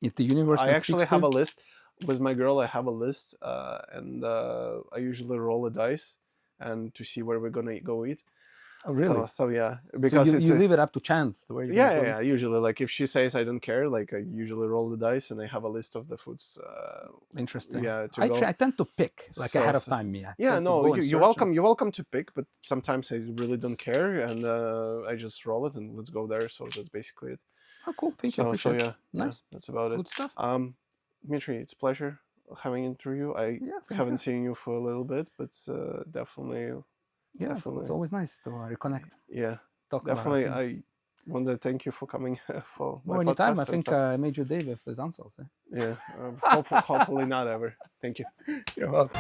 If the universe I then actually speaks to have a you- list with my girl. I have a list, and I usually roll a dice and to see where we're gonna go eat. Oh, really? So yeah, So because you, it's you leave it up to chance where you're yeah, gonna yeah, go yeah. Usually, like if she says I don't care, like I usually roll the dice and I have a list of the foods. eat. Interesting. Yeah, to I, go. I tend to pick like So- ahead of so- time. Yeah. Yeah, Tend to no, go and you're search welcome. You're welcome to pick, but sometimes I really don't care, and I just roll it and let's go there. So that's basically it. Oh, cool. Thank you. So Appreciate yeah, it. Nice. that's about it. Good stuff. Dimitri, it's a pleasure having you through. I Yeah, same haven't here. seen you for a little bit, but definitely, Yeah, definitely. it's always nice to reconnect. yeah, Talk about definitely. our things. I want to thank you for coming for my Oh, anytime. podcast I and think stuff. I made your day with his answers. Yeah, hopefully not ever. Thank you. You're welcome.